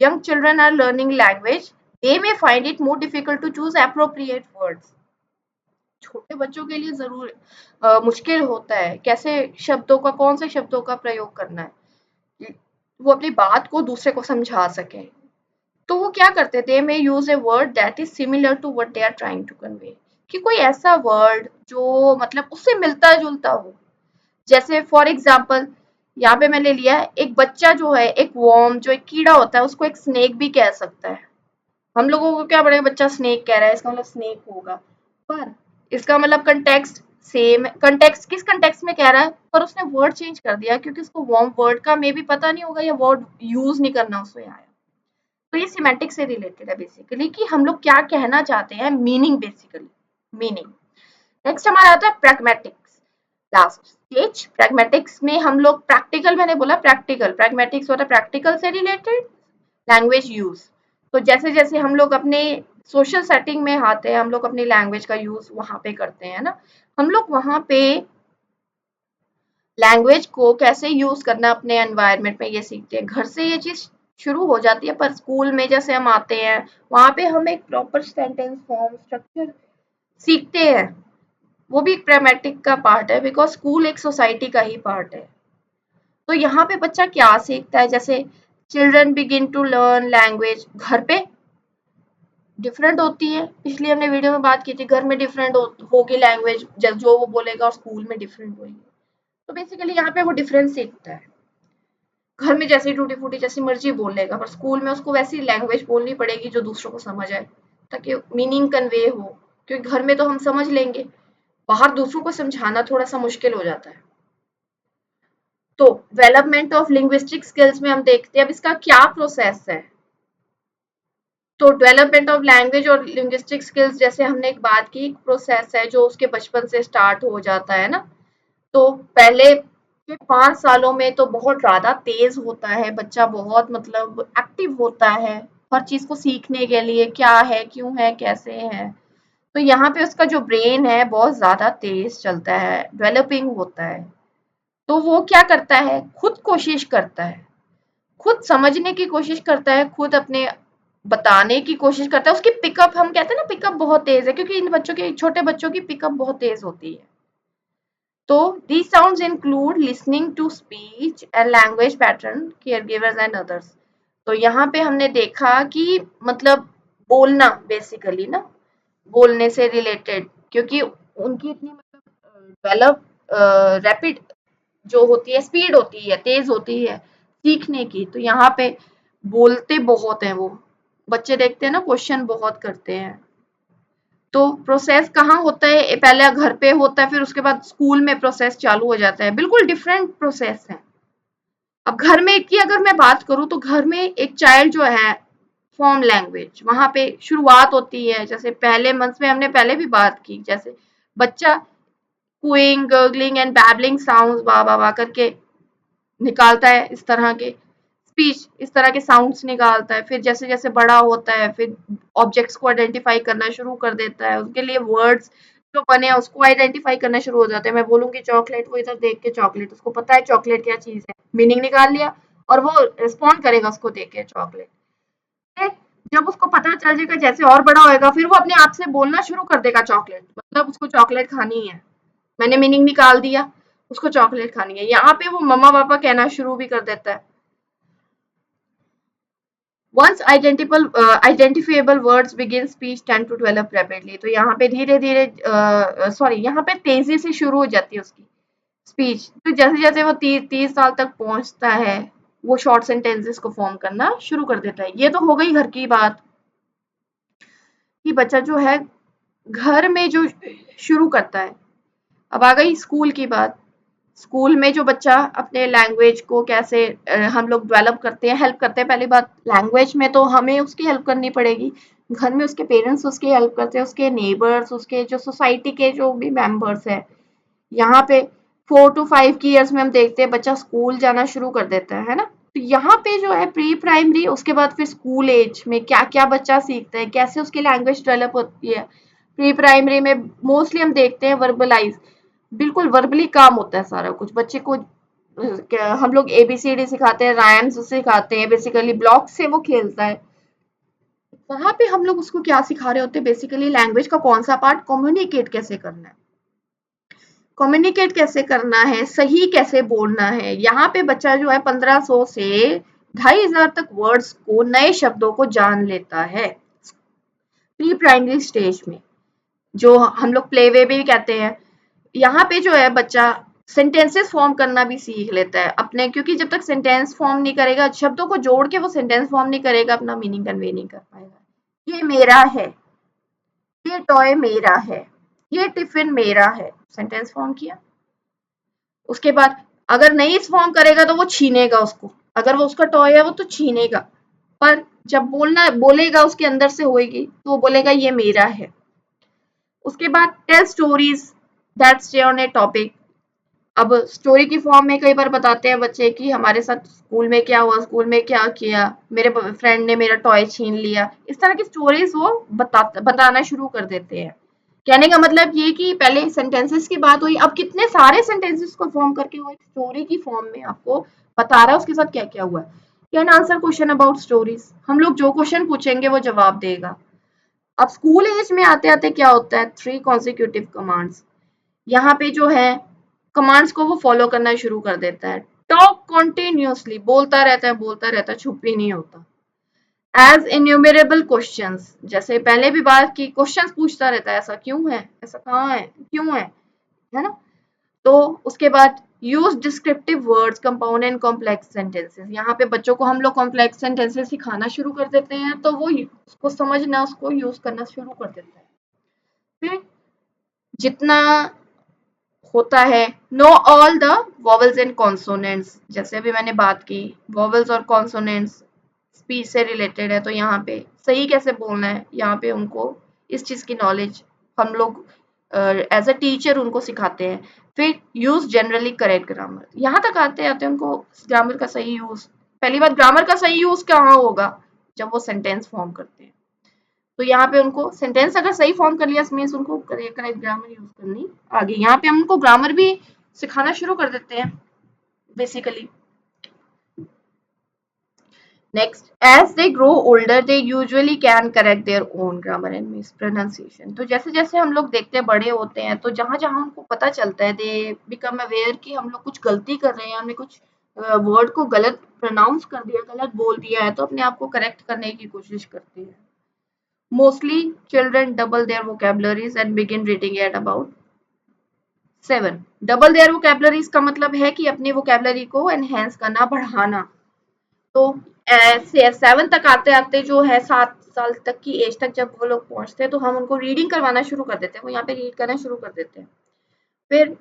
young children are learning language, they may find it more difficult to choose appropriate words. छोटे बच्चों के लिए जरूर मुश्किल होता है कैसे शब्दों का, कौन से शब्दों का प्रयोग करना है, वो अपनी बात को दूसरे को समझा सके। तो वो क्या करते थे, may use a word that is similar to what they are trying to convey, कि कोई ऐसा वर्ड जो मतलब उससे मिलता जुलता हो। जैसे फॉर एग्जाम्पल यहाँ पे मैंने लिया है, एक बच्चा जो है, एक वर्म जो एक कीड़ा होता है उसको एक स्नेक भी कह सकता है। हम लोगों को क्या पड़ेगा, बच्चा स्नेक कह रहा है इसका मतलब स्नेक होगा, पर इसका मतलब कंटेक्स्ट सेम है। कंटेक्स्ट किस कंटेक्स्ट में कह रहा है, पर उसने वर्ड चेंज कर दिया क्योंकि उसको वर्म वर्ड का मे भी पता नहीं होगा या वर्ड यूज नहीं करना उसमें आया। तो ये सिमेंटिक से रिलेटेड है बेसिकली कि हम लोग क्या कहना चाहते हैं, मीनिंग, बेसिकली मीनिंग। नेक्स्ट हमारा आता है प्रैग्मेटिक्स, लास्ट स्टेज। प्रैग्मेटिक्स में हम लोग प्रैक्टिकल, मैंने बोला प्रैक्टिकल, प्रैग्मेटिक्स होता है प्रैक्टिकल से रिलेटेड लैंग्वेज यूज। तो जैसे जैसे हम लोग अपने सोशल सेटिंग में आते हैं, हम लोग अपनी लैंग्वेज का यूज वहां पे करते हैं ना, हम लोग वहां पे लैंग्वेज को कैसे यूज करना अपने एनवायरनमेंट में ये सीखते हैं। घर से ये चीज शुरू हो जाती है, पर स्कूल में जैसे हम आते हैं वहां पे हम एक प्रॉपर सेंटेंस फॉर्म स्ट्रक्चर सीखते हैं। वो भी एक ग्रामेटिक का पार्ट है, बिकॉज स्कूल एक सोसाइटी का ही पार्ट है। तो यहाँ पे बच्चा क्या सीखता है, जैसे children begin to learn language घर पे डिफरेंट होती है, इसलिए हमने वीडियो में बात की थी, घर में डिफरेंट होगी लैंग्वेज, जो वो बोलेगा, और स्कूल में डिफरेंट होगी। तो बेसिकली यहाँ पे वो डिफरेंस सीखता है। घर में जैसे टूटी फूटी जैसी मर्जी बोल लेगा, पर स्कूल में उसको वैसी लैंग्वेज बोलनी पड़ेगी जो दूसरों को समझ आए, ताकि मीनिंग कन्वे हो। क्योंकि घर में तो हम समझ लेंगे, बाहर दूसरों को समझाना थोड़ा सा मुश्किल हो जाता है। तो डेवलपमेंट ऑफ लिंग्विस्टिक स्किल्स में हम देखते हैं अब इसका क्या प्रोसेस है। तो डेवलपमेंट ऑफ लैंग्वेज और लिंग्विस्टिक स्किल्स, जैसे हमने एक बात की, प्रोसेस है जो उसके बचपन से स्टार्ट हो जाता है ना। तो पहले के 5 सालों में तो बहुत ज्यादा तेज होता है बच्चा, बहुत मतलब एक्टिव होता है हर चीज को सीखने के लिए, क्या है, क्यों है, कैसे है। तो यहाँ पे उसका जो ब्रेन है बहुत ज्यादा तेज चलता है, डेवलपिंग होता है। तो वो क्या करता है, खुद कोशिश करता है, खुद समझने की कोशिश करता है, खुद अपने बताने की कोशिश करता है। उसकी पिकअप, हम कहते हैं ना, पिकअप बहुत तेज है, क्योंकि इन बच्चों की, छोटे बच्चों की पिकअप बहुत तेज होती है। तो these sounds include listening to speech and language pattern caregivers and others। तो यहाँ पे हमने देखा कि मतलब बोलना बेसिकली ना, बोलने से रिलेटेड, क्योंकि उनकी इतनी मतलब डेवलप रैपिड जो होती है, स्पीड होती है, तेज होती है सीखने की। तो यहाँ पे बोलते बहुत हैं वो बच्चे, देखते हैं ना, क्वेश्चन बहुत करते हैं। तो प्रोसेस कहाँ होता है, पहले घर पे होता है, फिर उसके बाद स्कूल में प्रोसेस चालू हो जाता है, बिल्कुल डिफरेंट प्रोसेस है। अब घर में की अगर मैं बात करूं, तो घर में एक चाइल्ड जो है फॉर्म लैंग्वेज, वहां पे शुरुआत होती है। जैसे पहले मंथ्स में हमने पहले भी बात की, जैसे बच्चा कुइंग, गर्गलिंग एंड बैबलिंग साउंड्स बा बा बा करके निकालता है, इस तरह के स्पीच, इस तरह के साउंड्स निकालता है। फिर जैसे जैसे बड़ा होता है, फिर ऑब्जेक्ट्स को आइडेंटिफाई करना शुरू कर देता है, उसके लिए वर्ड्स जो बने हैं उसको आइडेंटिफाई करना शुरू हो जाते हैं। मैं बोलूंगी चॉकलेट, वो इधर देख के चॉकलेट, उसको पता है चॉकलेट क्या चीज है, मीनिंग निकाल लिया, और वो रिस्पॉन्ड करेगा उसको देख के चॉकलेट। जब उसको पता चल जाएगा, जैसे और बड़ा होएगा, फिर वो अपने आप से बोलना शुरू कर देगा चॉकलेट, मतलब उसको चॉकलेट खानी है। मैंने मीनिंग निकाल दिया, उसको चॉकलेट खानी है। यहाँ पे वो मम्मा पापा कहना शुरू भी कर देता है। Once identifiable words begin, speech tend to develop rapidly। तो यहाँ पे धीरे धीरे, सॉरी, यहाँ पे तेजी से शुरू हो जाती है उसकी स्पीच। तो जैसे जैसे वो 30 साल तक पहुंचता है, वो शॉर्ट सेंटेंसेस को फॉर्म करना शुरू कर देता है। ये तो हो गई घर की बात, कि बच्चा जो है घर में जो शुरू करता है। अब आ गई स्कूल की बात। स्कूल में जो बच्चा अपने लैंग्वेज को कैसे हम लोग डेवलप करते हैं, हेल्प करते हैं। पहली बात, लैंग्वेज में तो हमें उसकी हेल्प करनी पड़ेगी, घर में उसके पेरेंट्स उसकी हेल्प करते हैं, उसके नेबर्स, उसके जो सोसाइटी के जो भी मेंबर्स हैं। यहाँ पे 4 to 5 की ईयर्स में हम देखते हैं बच्चा स्कूल जाना शुरू कर देता है ना। तो यहाँ पे जो है प्री प्राइमरी, उसके बाद फिर स्कूल एज में क्या क्या बच्चा सीखता है, कैसे उसकी लैंग्वेज डेवलप होती है। प्री प्राइमरी में मोस्टली हम देखते हैं वर्बलाइज, बिल्कुल वर्बली काम होता है सारा कुछ। बच्चे को हम लोग एबीसीडी सिखाते हैं, राइम्स सिखाते हैं, बेसिकली ब्लॉक से वो खेलता है। वहां पे हम लोग उसको क्या सिखा रहे होते हैं, बेसिकली लैंग्वेज का कौन सा पार्ट, कम्युनिकेट कैसे करना है, कम्युनिकेट कैसे करना है, सही कैसे बोलना है। यहाँ पे बच्चा जो है 1500 से 2500 तक वर्ड्स को, नए शब्दों को जान लेता है प्री प्राइमरी स्टेज में, जो हम लोग प्ले वे भी कहते हैं। यहाँ पे जो है बच्चा सेंटेंसेस फॉर्म करना भी सीख लेता है अपने, क्योंकि जब तक सेंटेंस फॉर्म नहीं करेगा, शब्दों को जोड़ के वो सेंटेंस फॉर्म नहीं करेगा, अपना मीनिंग कन्वे नहीं कर पाएगा। ये मेरा है, ये टॉय मेरा है, ये टिफिन मेरा है, सेंटेंस फॉर्म किया। उसके बाद अगर नहीं फॉर्म करेगा तो वो छीनेगा उसको, अगर वो उसका टॉय है वो तो छीनेगा, पर जब बोलना बोलेगा उसके अंदर से होएगी तो वो बोलेगा ये मेरा है। उसके बाद tell stories that stay on a topic. अब स्टोरी की फॉर्म में कई बार बताते हैं बच्चे कि हमारे साथ स्कूल में क्या हुआ, स्कूल में क्या किया, मेरे फ्रेंड ने मेरा टॉय छीन लिया, इस तरह की स्टोरीज वो बताना शुरू कर देते हैं। कहने का मतलब ये कि पहले सेंटेंसेस की बात हुई, अब कितने सारे सेंटेंसेस को फॉर्म करके वो एक स्टोरी की फॉर्म में आपको बता रहा है उसके साथ क्या क्या हुआ है। Can answer question about stories, हम लोग जो क्वेश्चन पूछेंगे वो जवाब देगा। अब स्कूल एज में आते आते क्या होता है, 3 कॉन्सिक्यूटिव कमांड्स, यहाँ पे जो है कमांड्स को वो फॉलो करना शुरू कर देता है। टॉक कॉन्टिन्यूसली, बोलता रहता है, चुप ही नहीं होता। एज इन्यूमरेबल क्वेश्चंस, जैसे पहले भी बात की, क्वेश्चंस पूछता रहता है, ऐसा क्यों है, ऐसा कहाँ है, क्यों है ना। तो उसके बाद use descriptive words, compound and complex sentences, यहाँ पे बच्चों को हम लोग कॉम्प्लेक्स सेंटेंसेस सिखाना शुरू कर देते हैं, तो वो उसको समझना, उसको यूज करना शुरू कर देता है। फिर जितना होता है, know all the vowels and consonants, जैसे अभी मैंने बात की, वॉवल्स और कॉन्सोनेंट्स स्पीच से रिलेटेड है, तो यहाँ पे सही कैसे बोलना है, यहाँ पे उनको इस चीज की नॉलेज हम लोग एज अ टीचर उनको सिखाते हैं। फिर यूज जनरली करेक्ट ग्रामर, यहाँ तक आते आते उनको ग्रामर का सही यूज, पहली बात ग्रामर का सही यूज कहाँ होगा, जब वो सेंटेंस फॉर्म करते हैं। तो यहाँ पे उनको सेंटेंस अगर सही फॉर्म कर लिया, मीन्स उनको करेक्ट ग्रामर यूज करनी आ गई। यहाँ पे हम उनको ग्रामर भी सिखाना शुरू कर देते हैं basically. Next, as they grow older, they usually can correct their own grammar and mispronunciation. तो जैसे जैसे हम लोग देखते बड़े होते हैं, तो जहाँ जहाँ उनको पता चलता है, they become aware कि हम लोग कुछ गलती कर रहे हैं, हमने कुछ वर्ड को गलत प्रोनाउंस कर दिया, गलत बोल दिया है, तो अपने आप को करेक्ट करने की कोशिश करते हैं। Mostly children double their vocabularies and begin reading at about 7. Double their vocabularies का मतलब है कि अपनी वोकेबलरी को एनहेंस करना, बढ़ाना। तो 7 तक आते आते जो है, 7 साल तक की एज तक जब वो लोग पहुंचते हैं, तो हम उनको रीडिंग करवाना शुरू कर देते हैं, वो यहाँ पे रीड करना शुरू कर देते हैं। फिर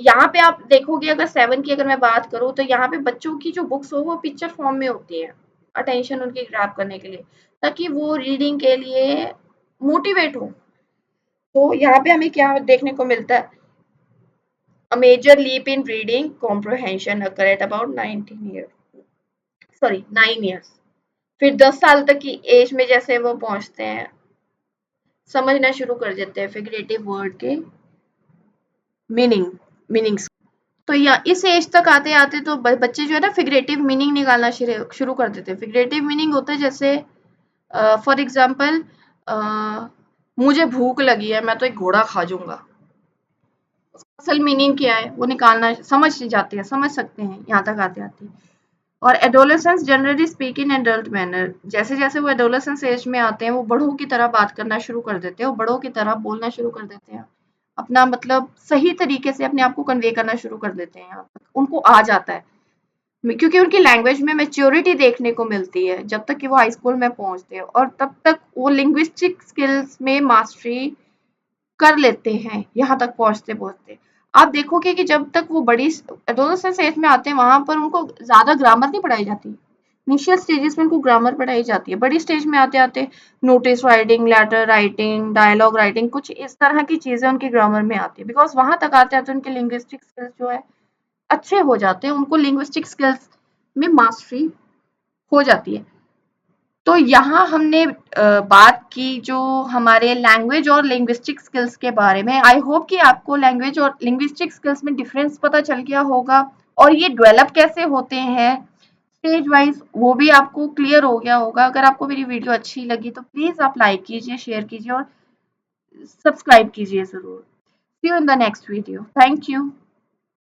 यहाँ पे आप देखोगे, अगर 7 की अगर मैं बात करूँ, तो यहाँ पे बच्चों की जो बुक्स हो वो पिक्चर फॉर्म में होती है, अटेंशन उनकी ग्रैब करने के लिए, ताकि वो रीडिंग के लिए मोटिवेट हो। तो यहाँ पे हमें क्या देखने को मिलता है, A major leap in reading comprehension occur at about 9 years. फिर 10 साल तक की एज में जैसे वो पहुंचते हैं, समझना शुरू कर देते हैं फिगरेटिव वर्ड के मीनिंग्स। तो या इस एज तक आते आते तो बच्चे जो है ना, फिगरेटिव मीनिंग निकालना शुरू कर देते हैं। फिगरेटिव मीनिंग होता है जैसे फॉर एग्जाम्पल, मुझे भूख लगी है, मैं तो एक घोड़ा खा जाऊंगा। असल मीनिंग क्या है वो निकालना समझ जाते हैं, समझ सकते हैं यहाँ तक आते आते। और adolescence generally speak in adult manner, जैसे जैसे वो एडोलेसेंस एज में आते हैं, वो बड़ों की तरह बात करना शुरू कर देते हैं, वो बड़ों की तरह बोलना शुरू कर देते हैं, अपना मतलब सही तरीके से अपने आप को कन्वे करना शुरू कर देते हैं। यहाँ तक उनको आ जाता है, क्योंकि उनकी लैंग्वेज में मैच्योरिटी देखने को मिलती है जब तक कि वो हाई स्कूल में पहुंचते हैं, और तब तक वो लिंग्विस्टिक स्किल्स में मास्टरी कर लेते हैं, यहाँ तक पहुंचते पहुंचते। आप देखोगे कि जब तक वो बड़ी एडोलेसेंस एज में आते हैं, वहां पर उनको ज्यादा ग्रामर नहीं पढ़ाई जाती, इनिशियल स्टेजेस में उनको ग्रामर पढ़ाई जाती है। बड़ी स्टेज में आते आते notice writing, letter writing, dialogue writing, कुछ इस तरह की चीजें उनकी ग्रामर में आती है, बिकॉज वहां तक आते आते उनके लिंग्विस्टिक स्किल्स जो है अच्छे हो जाते हैं, उनको लिंग्विस्टिक स्किल्स में मास्टरी हो जाती है। तो यहाँ हमने बात की जो हमारे लैंग्वेज और लिंग्विस्टिक स्किल्स के बारे में। आई होप कि आपको लैंग्वेज और लिंग्विस्टिक स्किल्स में डिफरेंस पता चल गया होगा, और ये डेवलप कैसे होते हैं स्टेज वाइज वो भी आपको क्लियर हो गया होगा। अगर आपको मेरी वीडियो अच्छी लगी तो प्लीज आप लाइक कीजिए, शेयर कीजिए और सब्सक्राइब कीजिए जरूर। See you in the next video. Thank you.